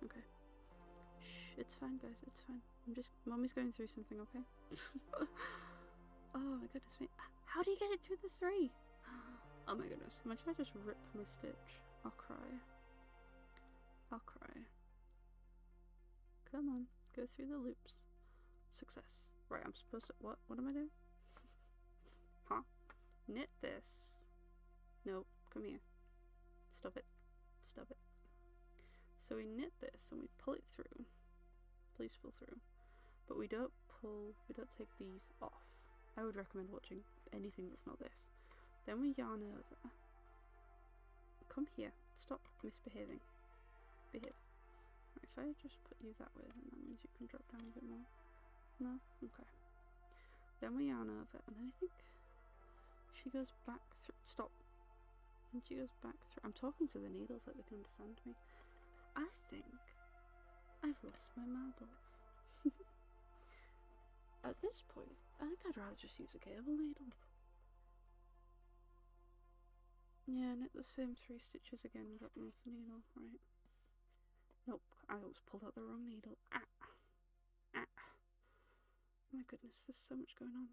Okay. Shh, it's fine guys, it's fine. Mommy's going through something, okay? Oh my goodness me. How do you get it through the 3? Oh my goodness. Imagine if I just rip my stitch. I'll cry. I'll cry. Come on. Go through the loops. Success. Right, I'm supposed to... What am I doing? Huh? Knit this. Nope. Come here. Stop it. Stop it. So we knit this and we pull it through. Please pull through. But we don't take these off. I would recommend watching anything that's not this. Then we yarn over. Come here. Stop misbehaving. Behave. Right, if I just put you that way, then that means you can drop down a bit more. No? Okay. Then we yarn over, and then I think she goes back through. Stop. And she goes back through. I'm talking to the needles like they can understand me. I think I've lost my marbles. At this point, I think I'd rather just use a cable needle. Yeah, knit the same 3 stitches again, but with the needle, right? Nope, I almost pulled out the wrong needle. Ah! Ah! My goodness, there's so much going on.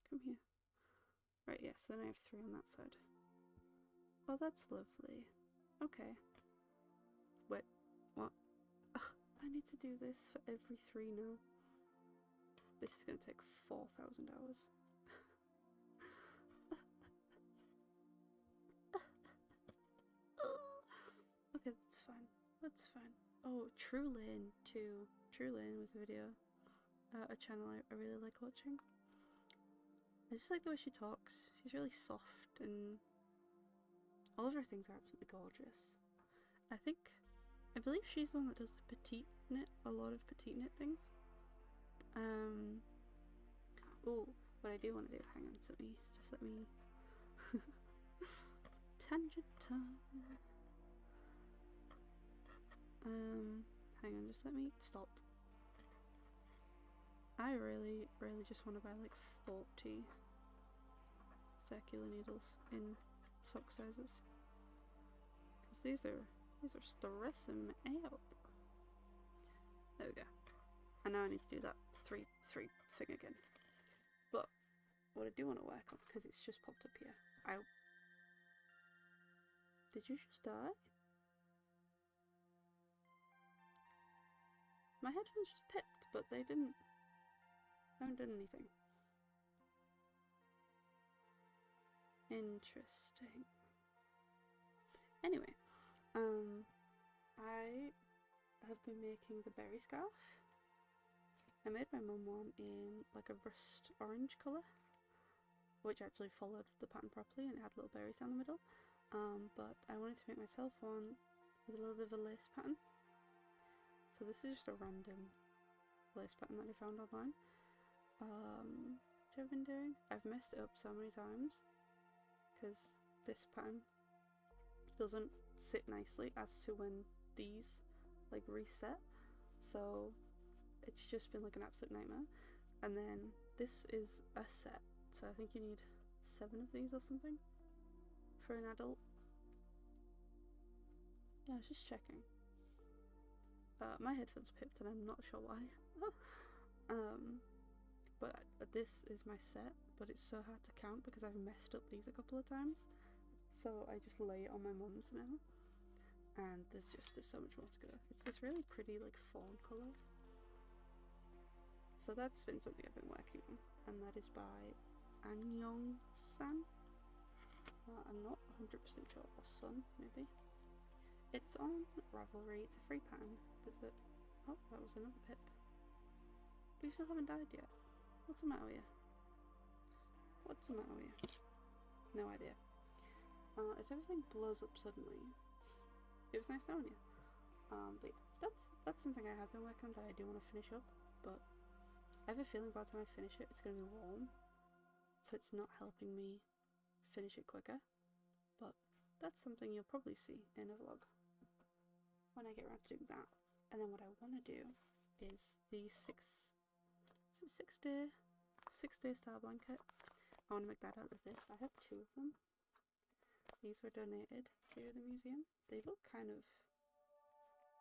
Come here. Right, yes, then I have 3 on that side. Oh, that's lovely. Okay. Wait, what? Ugh, I need to do this for every 3 now. This is going to take 4,000 hours. Okay, that's fine. That's fine. Oh, True Lane too. True Lane was a video, a channel I really like watching. I just like the way she talks. She's really soft and all of her things are absolutely gorgeous. I believe she's the one that does the petite knit, a lot of petite knit things. Oh, what I do want to do, hang on, just let me tangent time. Hang on, just let me stop. I really just want to buy like 40 circular needles in sock sizes. Because these are stressing me out. There we go. And now I need to do that 3 thing again. But what I do want to work on, because it's just popped up here. Ow. Did you just die? My headphones just pipped, but they haven't done anything. Interesting. Anyway, I have been making the berry scarf. I made my mum one in like a rust orange colour, which actually followed the pattern properly and it had little berries down the middle. But I wanted to make myself one with a little bit of a lace pattern. So this is just a random lace pattern that I found online. Which I've been doing. I've messed it up so many times because this pattern doesn't sit nicely as to when these like reset. So it's just been like an absolute nightmare. And then this is a set. So I think you need 7 of these or something for an adult. Yeah, I was just checking. My headphones pipped and I'm not sure why. But this is my set, but it's so hard to count because I've messed up these a couple of times. So I just lay it on my mum's now. And there's so much more to go. It's this really pretty like fawn colour. So that's been something I've been working on. And that is by Anyong-san. I'm not 100% sure, or Sun, maybe. It's on Ravelry, it's a free pattern. Does it? Oh, that was another pip. You still haven't died yet. What's the matter with you? What's the matter with you? No idea. If everything blows up suddenly, it was nice knowing you. But yeah, that's something I have been working on that I do want to finish up, but I have a feeling by the time I finish it, it's going to be warm, so it's not helping me finish it quicker. But that's something you'll probably see in a vlog when I get around to doing that. And then what I want to do is the 6-day star blanket. I want to make that out of this. I have 2 of them. These were donated to the museum. They look kind of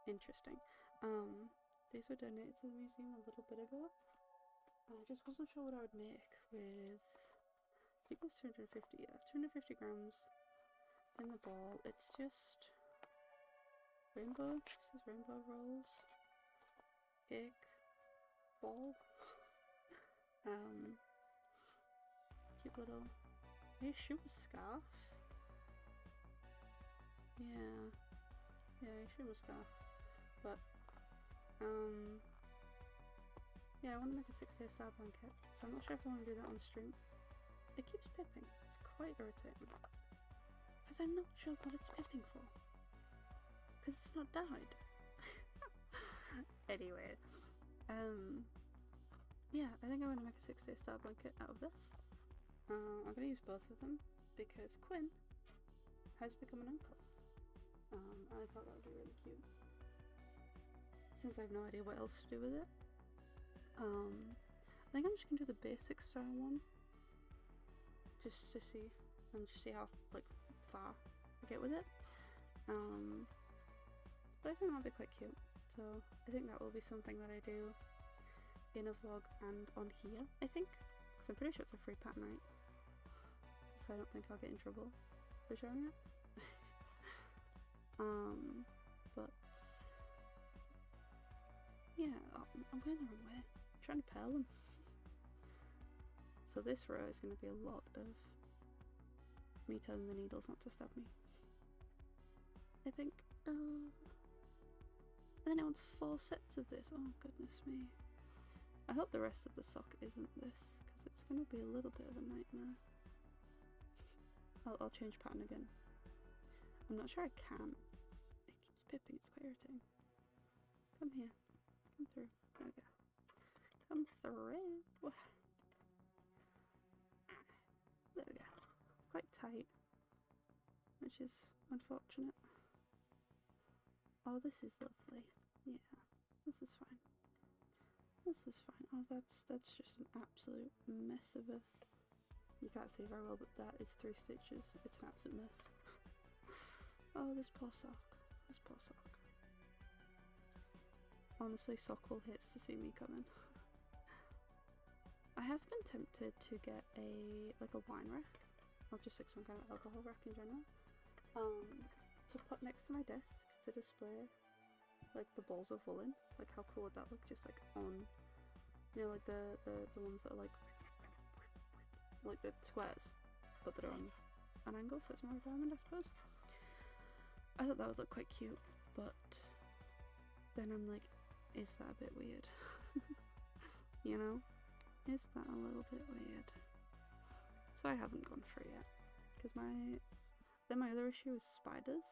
interesting. These were donated to the museum a little bit ago. I just wasn't sure what I would make with, I think it was 250, yeah, 250 grams in the ball. It's just rainbow, this is rainbow rolls, egg, ball, cute little, maybe shoe scarf. Yeah, you should have scarf, but yeah, I want to make a 6-day star blanket, so I'm not sure if I want to do that on stream. It keeps pipping, it's quite irritating, because I'm not sure what it's pipping for, because it's not died. Anyway, yeah, I think I'm going to make a 6-day star blanket out of this. I'm going to use both of them, because Quinn has become an uncle. I thought that would be really cute. since I have no idea what else to do with it. I think I'm just gonna do the basic style one, just to see, and just see how like far I get with it. But I think that'll be quite cute, so I think that will be something that I do in a vlog and on here, I think, because I'm pretty sure it's a free pattern, right? So I don't think I'll get in trouble for showing it. But yeah, I'm going the wrong way. I'm trying to purl them. So this row is going to be a lot of me telling the needles not to stab me, I think. And then it wants 4 sets of this. Oh goodness me. I hope the rest of the sock isn't this, because it's going to be a little bit of a nightmare. I'll change pattern again. I'm not sure I can. It keeps pipping, it's quite irritating. Come here. Come through. There we go. Come through. There we go. It's quite tight, which is unfortunate. Oh, this is lovely. Yeah, this is fine. This is fine. Oh, that's just an absolute mess of a... You can't see very well, but that is 3 stitches. It's an absolute mess. Oh, this poor sock. This poor sock. Honestly, sock will hits to see me coming. I have been tempted to get a wine rack, or just like some kind of alcohol rack in general, to put next to my desk to display like the balls of woolen. Like how cool would that look? Just like on, you know, like the ones that are like the squares, but that are on an angle, so it's more of a diamond, I suppose. I thought that would look quite cute, but then I'm like, is that a bit weird? You know? Is that a little bit weird? So I haven't gone for it yet, because my other issue is spiders.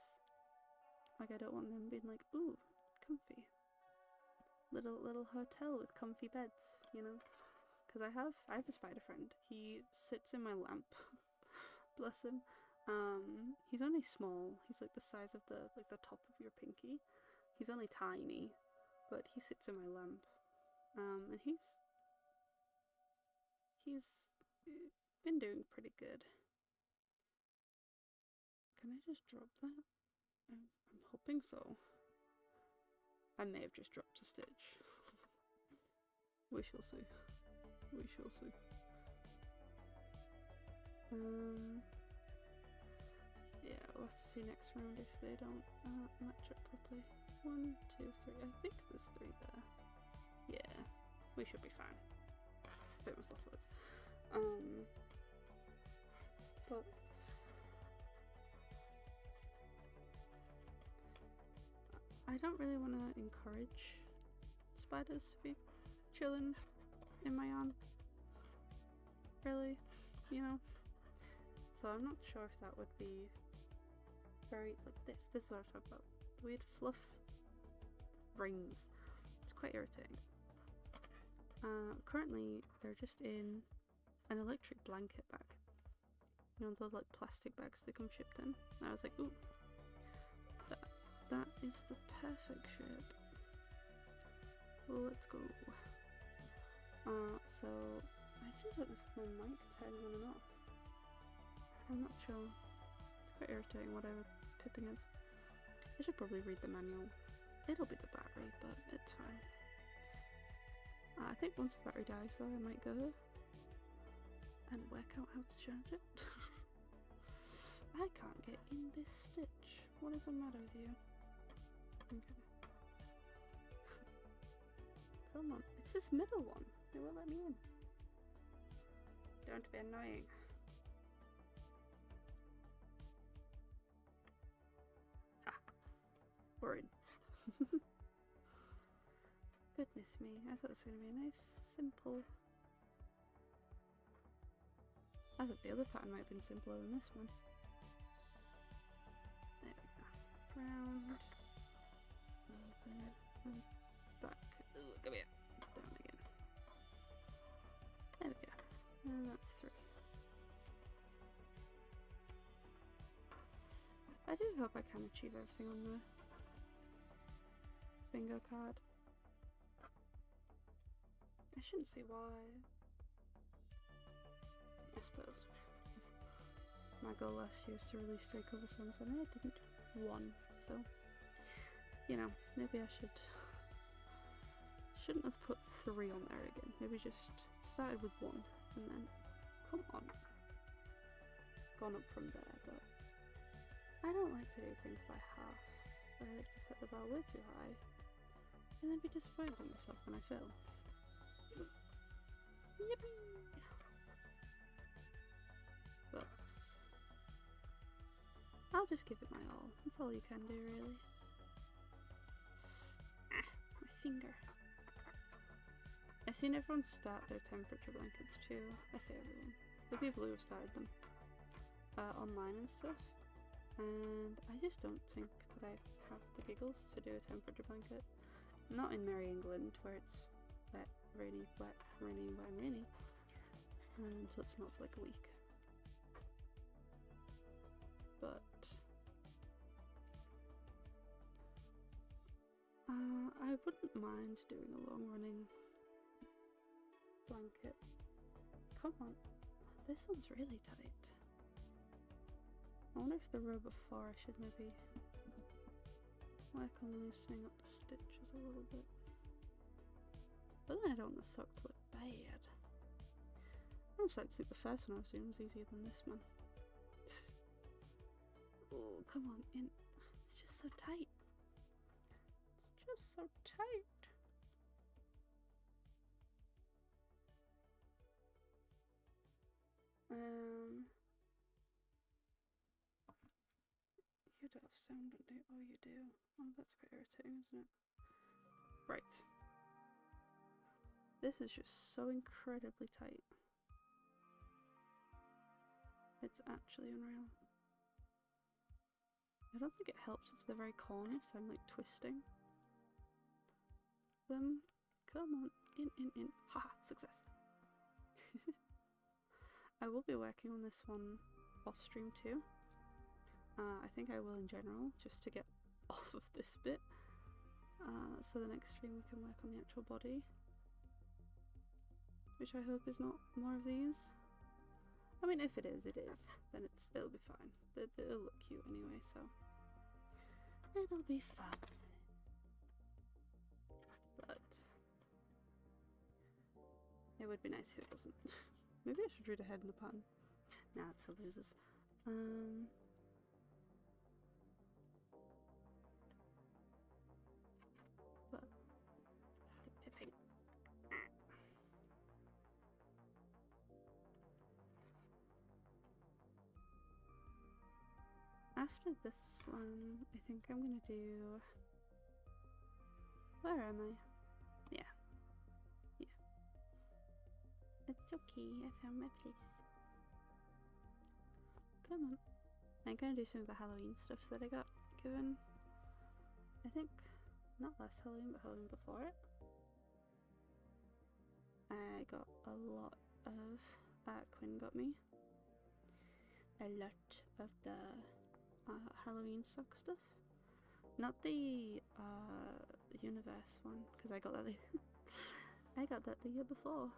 Like, I don't want them being like, ooh, comfy. Little hotel with comfy beds, you know? Because I have a spider friend. He sits in my lamp. Bless him. He's only small. He's like the size of the top of your pinky. He's only tiny, but he sits in my lamp. And he's been doing pretty good. Can I just drop that? I'm hoping so. I may have just dropped a stitch. We shall see. We shall see. Yeah, we'll have to see next round if they don't match up properly. 1, 2, 3. I think there's 3 there. Yeah, we should be fine. Famous last words. But I don't really want to encourage spiders to be chilling in my yarn, really, you know. So I'm not sure if that would be very like this. This is what I'm talking about. The weird fluff rings. It's quite irritating. Currently, they're just in an electric blanket bag. You know, those like plastic bags they come shipped in. And I was like, ooh, that is the perfect shape. Let's go. So I actually don't know if my mic turns on and off. I'm not sure. It's quite irritating, whatever pipping is. I should probably read the manual. It'll be the battery, but it's fine. I think once the battery dies though, I might go and work out how to charge it. I can't get in this stitch. What is the matter with you? Okay. Come on. It's this middle one. It won't let me in. Don't be annoying. Ah. We're in. Goodness me, I thought this was going to be a nice, simple... I thought the other pattern might have been simpler than this one. There we go. Round. Over. And back. Ooh, come here. Down again. There we go. And that's 3. I do hope I can achieve everything on the bingo card. I shouldn't see why. I suppose my goal last year was to release 3 cover songs and I didn't 1, so you know, maybe I shouldn't have put 3 on there again. Maybe just started with 1 and then, come on, gone up from there. But I don't like to do things by halves. I like to set the bar way too high and then be disappointed in myself when I fail. Yippee! But I'll just give it my all. That's all you can do, really. Ah, my finger. I've seen everyone start their temperature blankets too. I say everyone. The people who have started them. Online and stuff. And I just don't think that I have the giggles to do a temperature blanket. Not in Merry England, where it's wet, rainy, wet, rainy, wet and rainy. So it's not for like a week. But I wouldn't mind doing a long running blanket. Come on, this one's really tight. I wonder if the row before I should maybe work on loosening up the stitches a little bit. But then I don't want the sock to look bad. I'm starting to think the first one I was doing was easier than this one. Oh, come on, in. It's just so tight. It's just so tight. You do have sound, don't you? Oh, you do. Oh, that's quite irritating, isn't it? Right. This is just so incredibly tight. It's actually unreal. I don't think it helps, it's the very corner, so I'm like twisting them. Come on, in. Haha, success. I will be working on this one off stream too. I think I will in general, just to get off of this bit. So the next stream we can work on the actual body. Which I hope is not more of these. I mean, if it is, then it'll be fine. It'll look cute anyway, so it'll be fine. But it would be nice if it wasn't. Maybe I should read ahead in the pattern. Nah, it's for losers. But the pipping. After this one, I think I'm gonna do. Where am I? Yeah. It's okay, I found my place. Come on. I'm gonna do some of the Halloween stuff that I got given. I think not last Halloween, but Halloween before it. I got a lot of Quinn got me a lot of the Halloween sock stuff. Not the universe one, because I got that I got that the year before.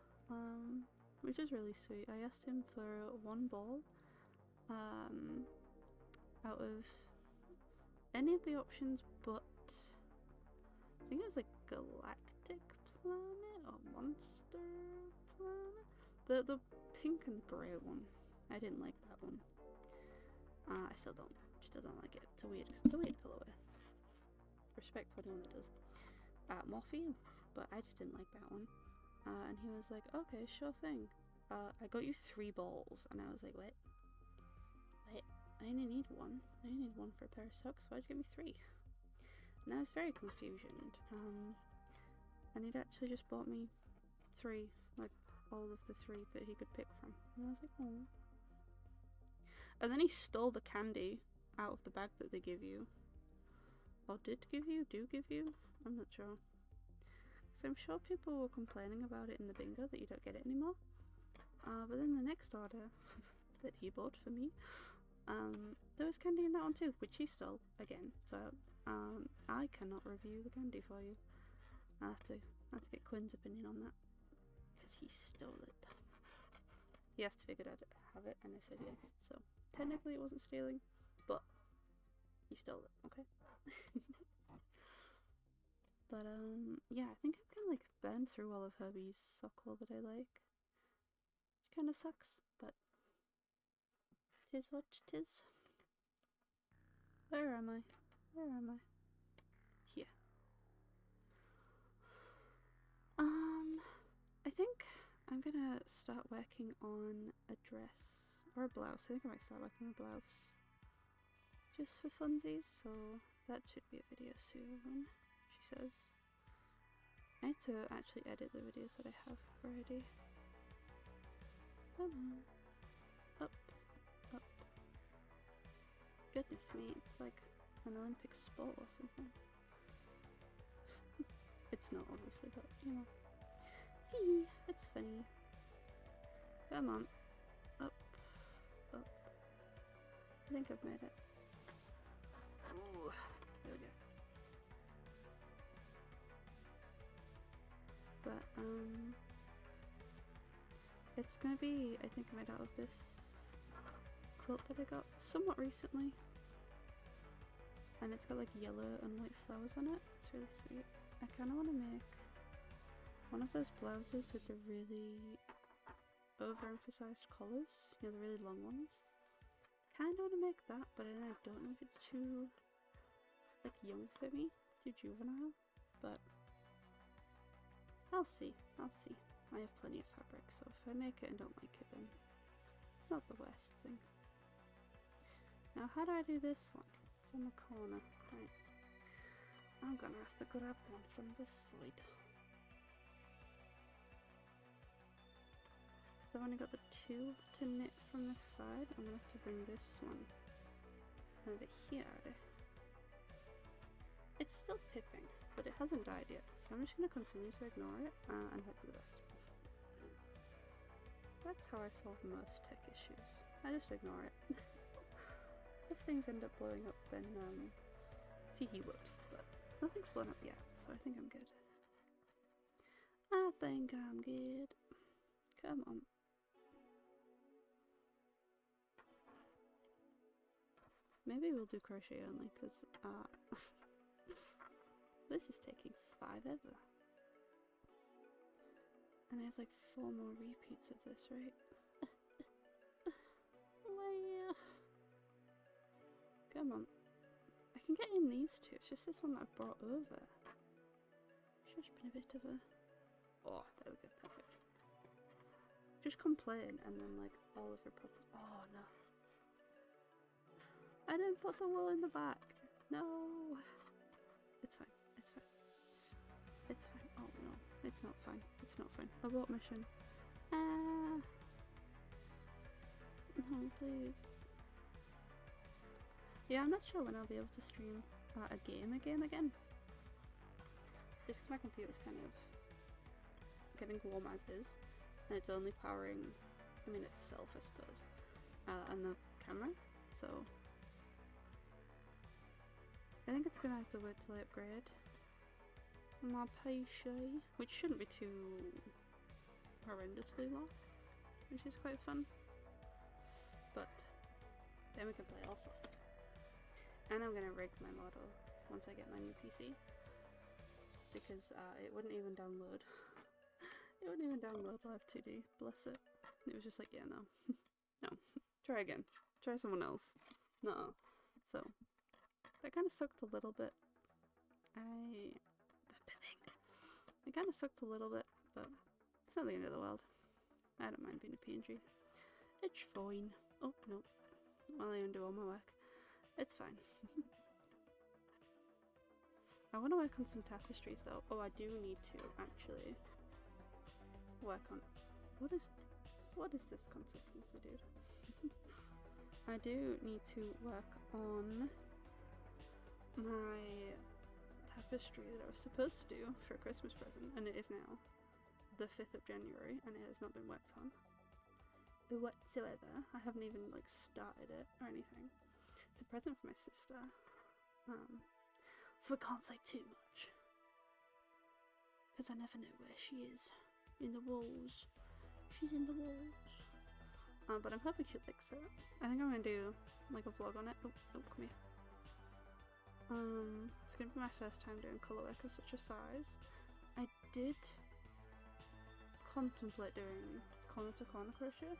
Which is really sweet. I asked him for 1 ball out of any of the options, but I think it was like Galactic Planet or Monster Planet. The pink and grey one. I didn't like that one. I still don't like it. It's a weird colourway. Respect for anyone that does. Morphe, but I just didn't like that one. And he was like, okay, sure thing. I got you 3 balls. And I was like, wait. I only need 1. I only need 1 for a pair of socks. Why'd you give me 3? And I was very confused. And he'd actually just bought me 3. Like, all of the 3 that he could pick from. And I was like, oh. And then he stole the candy out of the bag that they give you. Or do give you? I'm not sure. So I'm sure people were complaining about it in the bingo that you don't get it anymore. But then the next order that he bought for me, there was candy in that one too, which he stole again. So I cannot review the candy for you. I have to get Quinn's opinion on that. because he stole it. He asked if he could have it, and I said yes. So technically it wasn't stealing, but he stole it, okay? But yeah, I think I'm gonna like burn through all of Herbie's sock wool that I like. Which kinda sucks, but tis what tis. Where am I? Where am I? Here. I think I'm gonna start working on a dress or a blouse. I think I might start working on a blouse just for funsies, so that should be a video soon, she says. I need to actually edit the videos that I have already. Come on. Up. Up. Goodness me, it's like an Olympic sport or something. It's not, obviously, but you know. Tee, it's funny. Come on. Up. Up. I think I've made it. Ooh, there we go. But, it's gonna be, I think, made out of this quilt that I got somewhat recently. And it's got like yellow and white flowers on it. It's really sweet. I kind of want to make one of those blouses with the really overemphasized collars, you know, the really long ones. Kind of want to make that, but then I don't know if it's too like young for me, too juvenile, but I'll see, I'll see. I have plenty of fabric, so if I make it and don't like it, then it's not the worst thing. Now, how do I do this one? It's on the corner, right? I'm gonna have to grab one from this side. Because I've only got the two to knit from this side, I'm gonna have to bring this one over here. It's still pipping, but it hasn't died yet, so I'm just gonna continue to ignore it and hope for the best. That's how I solve most tech issues. I just ignore it. If things end up blowing up, then teehee whoops, but nothing's blown up yet, so I think I'm good. I think I'm good. Come on. Maybe we'll do crochet only, because this is taking forever. And I have like 4 more repeats of this, right? Well, come on. I can get in these two, it's just this one that I've brought over. It's just been a bit of a... Oh, there we go, perfect. Just complain and then like all of your problems... Oh no. I didn't put the wool in the back. No. It's fine, it's fine. It's fine. Oh no, it's not fine. It's not fine. Abort mission. Ah. No, please. Yeah, I'm not sure when I'll be able to stream a game again. Just because my computer's kind of getting warm as is, and it's only powering, I mean, itself, I suppose, and the camera, so I think it's gonna have to wait till I upgrade my PC, which shouldn't be too horrendously long, which is quite fun, but then we can play also. And I'm gonna rig my model once I get my new PC, because it wouldn't even download. It wouldn't even download Live 2D, bless it. It was just like, yeah, no. No. Try again. Try someone else. No. So, that kind of sucked a little bit. It kind of sucked a little bit, but it's not the end of the world. I don't mind being a PNG. It's fine. Oh, no. While I undo all my work. It's fine. I want to work on some tapestries though. Oh, I do need to actually work on... What is this consistency, dude? I do need to work on my tapestry that I was supposed to do for a Christmas present, and it is now the 5th of January, and it has not been worked on whatsoever. I haven't even like started it or anything. It's a present for my sister, so I can't say too much, because I never know where she is. in the walls. She's in the walls. But I'm hoping she likes it. I think I'm gonna do like a vlog on it. Oh, come here. It's gonna be my first time doing colour work of such a size. I did contemplate doing corner to corner crochet,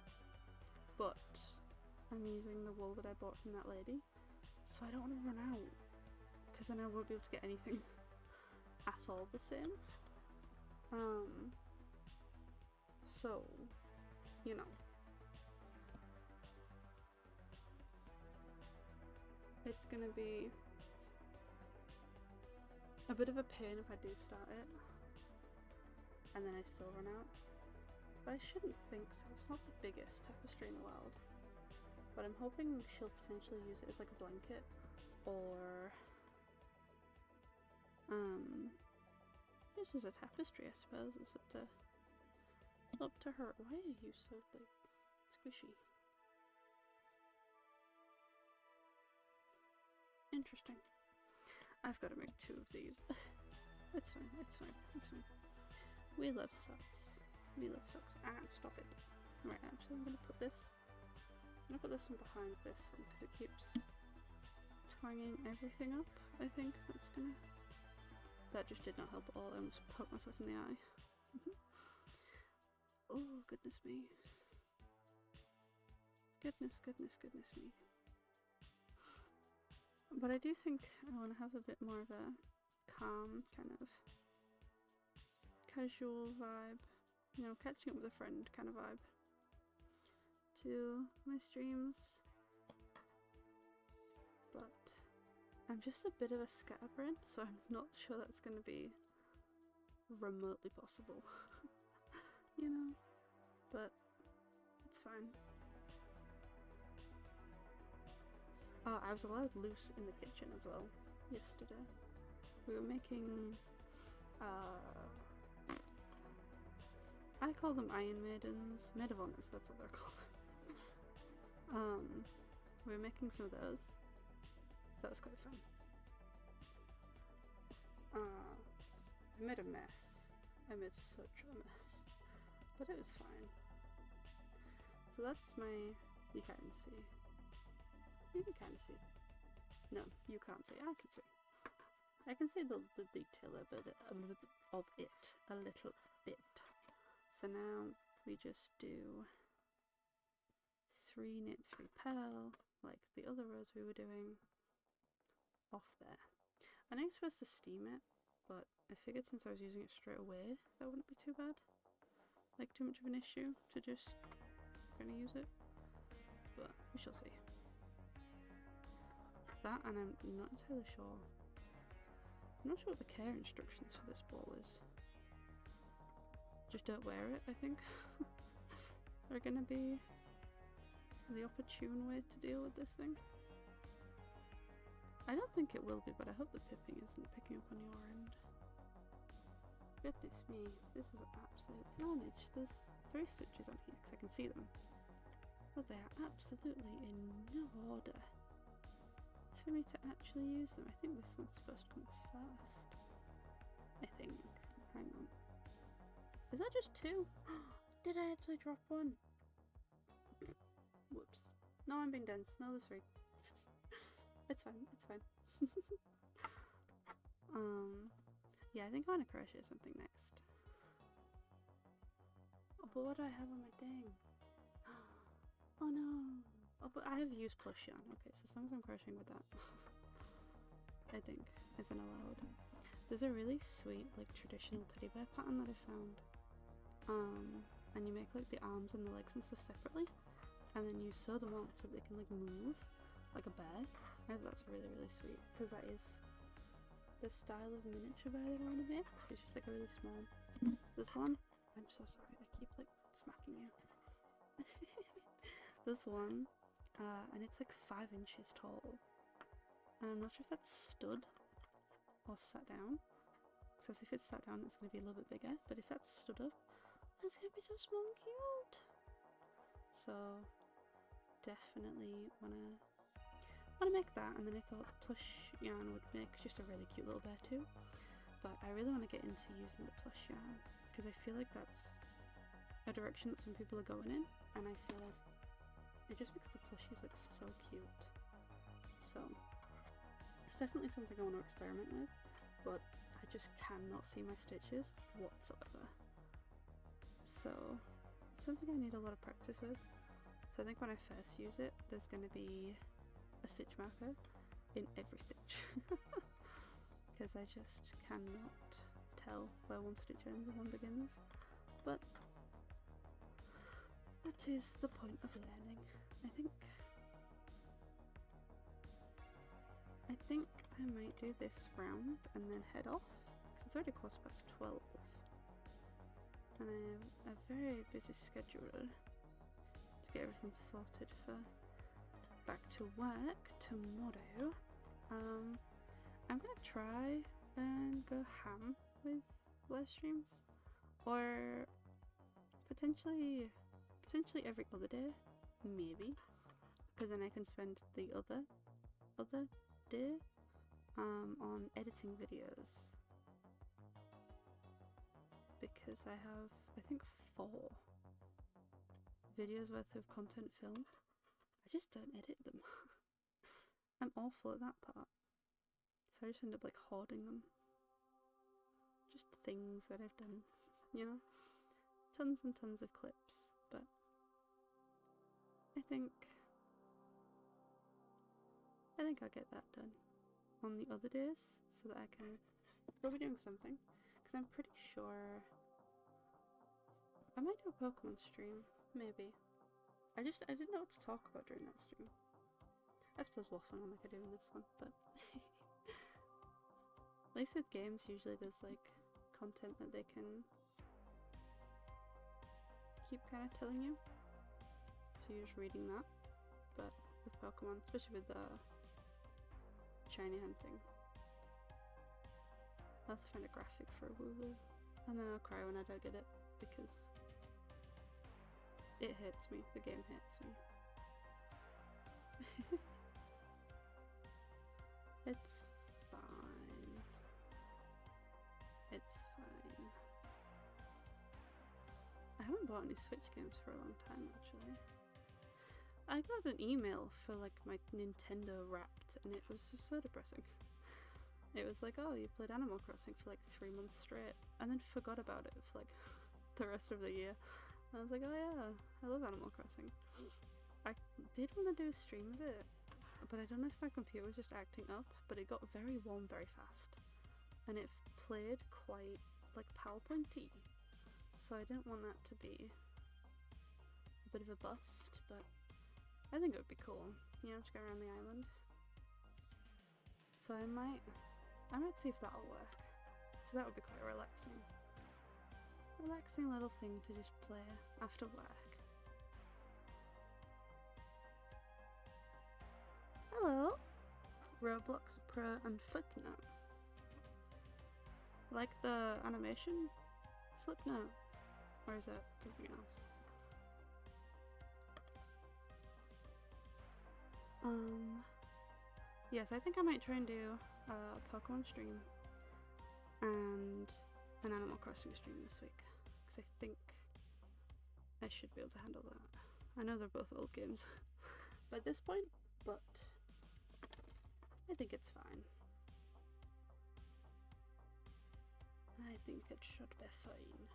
but I'm using the wool that I bought from that lady, so I don't want to run out, because then I won't be able to get anything at all the same. So, you know. It's gonna be a bit of a pain if I do start it and then I still run out, but I shouldn't think so. It's not the biggest tapestry in the world, but I'm hoping she'll potentially use it as like a blanket, or just as a tapestry, I suppose. It's up to her. Why are you so like squishy? Interesting. I've got to make 2 of these. It's fine, it's fine, it's fine. We love socks. We love socks. Ah, stop it. Right, actually I'm gonna put this one behind this one because it keeps twanging everything up. I think that's gonna... That just did not help at all. I almost poked myself in the eye. Oh, goodness me. Goodness me. But I do think I want to have a bit more of a calm, kind of casual vibe, you know, catching up with a friend kind of vibe to my streams. But I'm just a bit of a scatterbrain, so I'm not sure that's going to be remotely possible, you know, but it's fine. I was allowed loose in the kitchen as well yesterday. We were making, I call them Iron Maidens, Maid of Honors, that's what they're called. We were making some of those. That was quite fun. I made a mess. I made such a mess, but it was fine. So that's my, you can't see. You can kind of see. No, you can't see. I can see. I can see the detail of it, a little bit. So now we just do 3 knit, 3 purl, like the other rows we were doing off there. I know you're supposed to steam it, but I figured since I was using it straight away, that wouldn't be too bad. Like too much of an issue to just kind of use it, but we shall see. That, and I'm not entirely sure. I'm not sure what the care instructions for this ball is. Just don't wear it, I think. Are gonna be the opportune way to deal with this thing. I don't think it will be, but I hope the pipping isn't picking up on your end. Goodness me, this is absolute carnage. There's 3 stitches on here because I can see them, but they are absolutely in no order for me to actually use them. I think this one's supposed to come first. I think. Hang on. Is that just 2? Did I actually drop one? Whoops. No, I'm being dense. No, there's 3. It's fine. It's fine. Yeah, I think I want to crochet something next. Oh, but what do I have on my thing? Oh no. Oh, but I have used plush yarn. Okay, so as long as I'm crocheting with that, I think isn't allowed. There's a really sweet, like, traditional teddy bear pattern that I found. And you make like the arms and the legs and stuff separately, and then you sew them on so they can like move like a bear. I think that's really, really sweet because that is the style of miniature bear that I want to make. It's just like a really small. This one, I'm so sorry, I keep like smacking you. This one, and it's like 5 inches tall, and I'm not sure if that's stood or sat down. So if it's sat down, it's going to be a little bit bigger, but if that's stood up, it's going to be so small and cute. So definitely wanna make that, and then I thought the plush yarn would make just a really cute little bear too. But I really want to get into using the plush yarn because I feel like that's a direction that some people are going in, and I feel like it just makes the plushies look so cute. So it's definitely something I want to experiment with, but I just cannot see my stitches whatsoever. So it's something I need a lot of practice with. So I think when I first use it, there's going to be a stitch marker in every stitch because I just cannot tell where one stitch ends and one begins. But that is the point of learning. I think I might do this round and then head off because it's already 12:15 and I have a very busy schedule to get everything sorted for back to work tomorrow. I'm gonna try and go ham with live streams, or potentially every other day, maybe, because then I can spend the other day on editing videos, because I have, I think, 4 videos worth of content filmed. I just don't edit them. I'm awful at that part, so I just end up like hoarding them, just things that I've done, you know, tons and tons of clips. But I think I'll get that done on the other days so that I can still be doing something, because I'm pretty sure I might do a Pokemon stream, maybe. I didn't know what to talk about during that stream. I suppose waffling on like I do in this one, but at least with games usually there's like content that they can keep kind of telling you, so you're just reading that. But with Pokemon, especially with shiny hunting, I'll have to find a graphic for a Wooloo, and then I'll cry when I don't get it because it hurts me. The game hurts me. It's fine. It's fine. I haven't bought any Switch games for a long time, actually. I got an email for like my Nintendo Wrapped, and it was just so depressing. It was like, oh, you played Animal Crossing for like 3 months straight, and then forgot about it for like the rest of the year. And I was like, oh yeah, I love Animal Crossing. I did want to do a stream of it, but I don't know if my computer was just acting up, but it got very warm very fast, and it played quite like PowerPoint-y, so I didn't want that to be a bit of a bust. But I think it would be cool, you know, to go around the island. So I might see if that'll work. So that would be quite a relaxing little thing to just play after work. Hello, Roblox Pro and Flipnote. Like the animation Flipnote, or is that something else? Yes, I think I might try and do a Pokemon stream and an Animal Crossing stream this week, because I think I should be able to handle that. I know they're both old games by this point, but I think it's fine. I think it should be fine.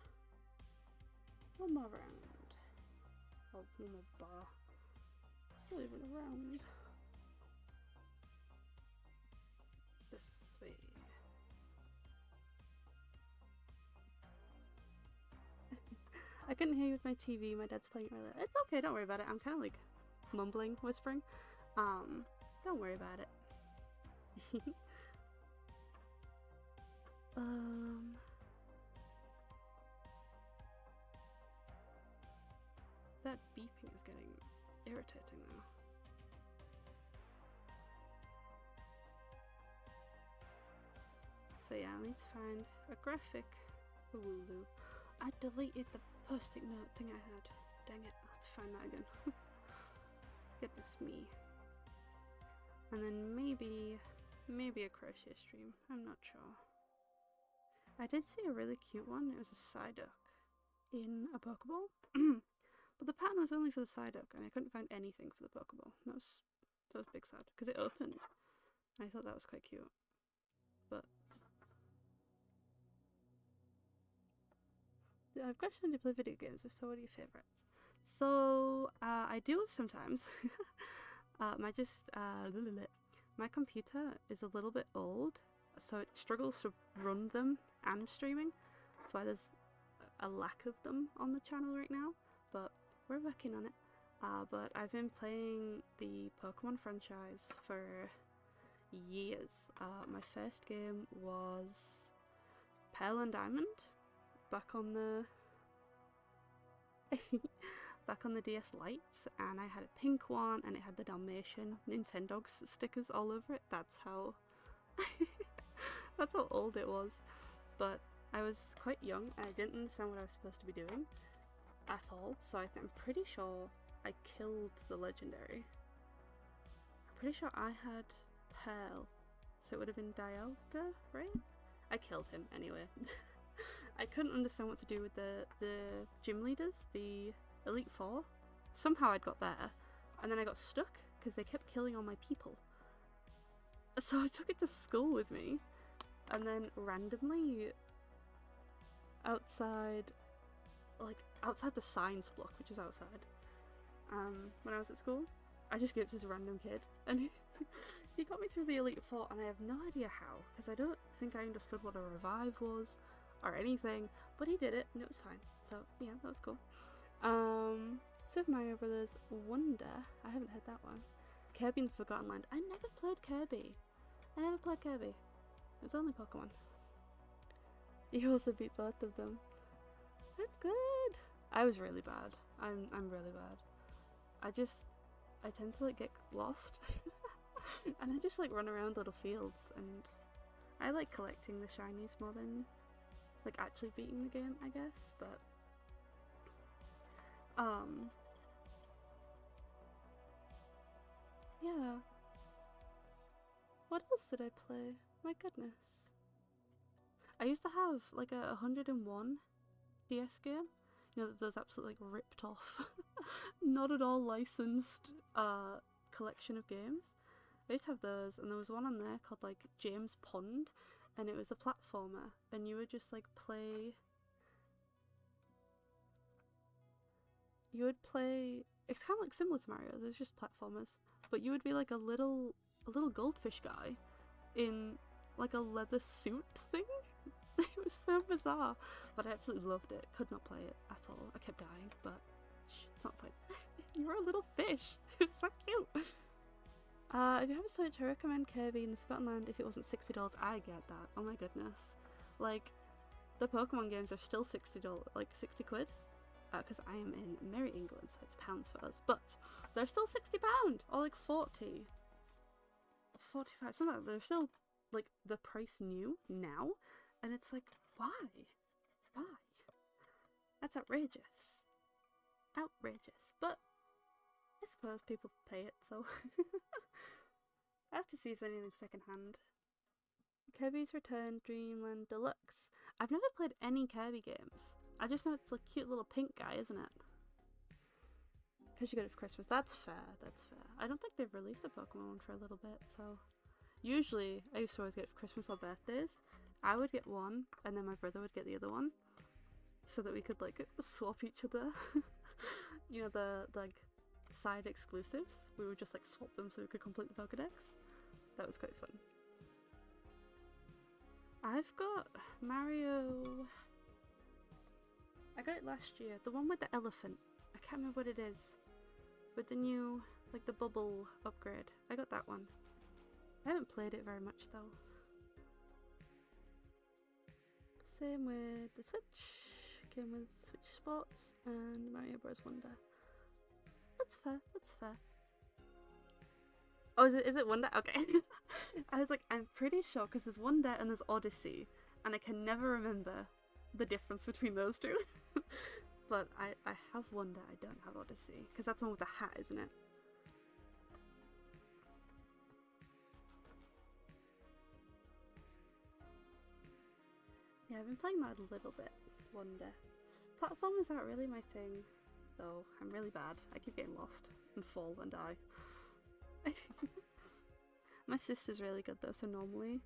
One more round. Oh, one more bar. Still even around. This way. I couldn't hear you with my TV. My dad's playing earlier. It's okay, don't worry about it. I'm kind of like mumbling, whispering. Don't worry about it. That beeping is getting irritating now. So yeah, I need to find a graphic for Wooloo. I deleted the post-it note thing I had. Dang it, I'll have to find that again. Goodness me. And then maybe a crochet stream. I'm not sure. I did see a really cute one. It was a Psyduck in a Pokeball. But the pattern was only for the Psyduck, and I couldn't find anything for the Pokeball. That was big sad, because it opened. And I thought that was quite cute. But I have a question: do you play video games? If so, what are your favourites? So I do sometimes. My computer is a little bit old, so it struggles to run them and streaming. That's why there's a lack of them on the channel right now. But we're working on it. But I've been playing the Pokemon franchise for years. My first game was Pearl and Diamond, back on the DS Lite, and I had a pink one, and it had the Dalmatian Nintendogs stickers all over it. That's how that's how old it was. But I was quite young, and I didn't understand what I was supposed to be doing at all, so I'm pretty sure I killed the legendary. I'm pretty sure I had Pearl, so it would have been Dialga, right? I killed him anyway. I couldn't understand what to do with the gym leaders, the Elite Four. Somehow I'd got there, and then I got stuck because they kept killing all my people. So I took it to school with me, and then randomly outside the science block, which is outside, when I was at school, I just gave it to this random kid, and he got me through the Elite Four, and I have no idea how, because I don't think I understood what a revive was or anything, but he did it, and it was fine. So yeah, that was cool. Super Mario Brothers Wonder, I haven't heard that one. Kirby in the Forgotten Land, I never played Kirby. It was only Pokemon. You also beat both of them. That's good. I was really bad. I'm really bad. I tend to like get lost and I just like run around little fields, and I like collecting the shinies more than like actually beating the game, I guess. But yeah. What else did I play? My goodness. I used to have like a 101 DS game. You know, those absolutely like ripped off, not at all licensed collection of games. I used to have those, and there was one on there called like James Pond, and it was a platformer, and you would just like play. You would play. It's kind of like similar to Mario. There's just platformers, but you would be like a little goldfish guy in like a leather suit thing. It was so bizarre, but I absolutely loved it. Could not play it at all. I kept dying, but shh, it's not the point. You were a little fish. It was so cute. If you have a Switch, I recommend Kirby in the Forgotten Land if it wasn't $60. I get that. Oh my goodness. Like, the Pokemon games are still $60, like 60 quid. Because I am in Merry England, so it's pounds for us. But they're still £60, or like 40. 45, something like that. They're still like the price new now. And it's like, why? Why? That's outrageous. Outrageous. But I suppose people pay it, so I have to see if there's anything secondhand. Kirby's Return Dreamland Deluxe. I've never played any Kirby games. I just know it's a cute little pink guy, isn't it? Because you got it for Christmas. That's fair, that's fair. I don't think they've released a Pokemon one for a little bit, so usually I used to always get it for Christmas or birthdays. I would get one, and then my brother would get the other one, so that we could like swap each other. You know, the like side exclusives. We would just like swap them so we could complete the Pokedex. That was quite fun. I've got Mario. I got it last year. The one with the elephant. I can't remember what it is. With the new, like the bubble upgrade. I got that one. I haven't played it very much though. Same with the Switch. Came with Switch Sports and Mario Bros. Wonder. That's fair, that's fair. Oh, is it Wonder? Okay. I was like, I'm pretty sure, because there's Wonder and there's Odyssey, and I can never remember the difference between those two. But I have Wonder, I don't have Odyssey, because that's the one with the hat, isn't it? Yeah, I've been playing that a little bit. Wonder. Platformers aren't really my thing, though. I'm really bad. I keep getting lost and fall and die. My sister's really good though, so normally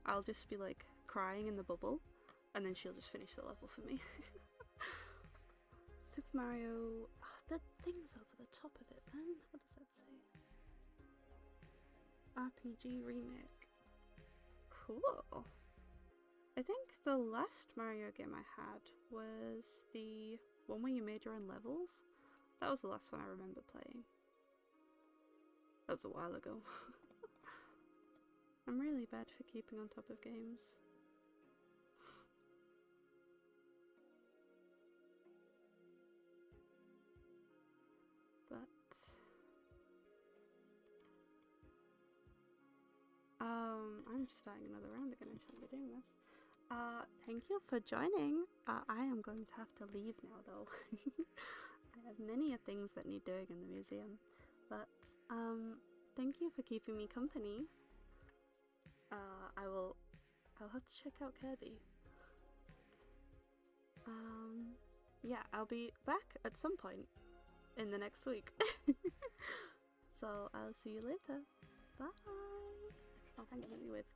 I'll just be like crying in the bubble and then she'll just finish the level for me. Super Mario... Oh, the thing's over the top of it, man. What does that say? RPG Remake. Cool. I think the last Mario game I had was the one where you made your own levels. That was the last one I remember playing. That was a while ago. I'm really bad for keeping on top of games. But I'm starting another round again. I shouldn't be doing this. Thank you for joining. I am going to have to leave now though. I have many things that need doing in the museum. But thank you for keeping me company. I'll have to check out Kirby. Yeah, I'll be back at some point in the next week. So I'll see you later. Bye. Oh, thank you with.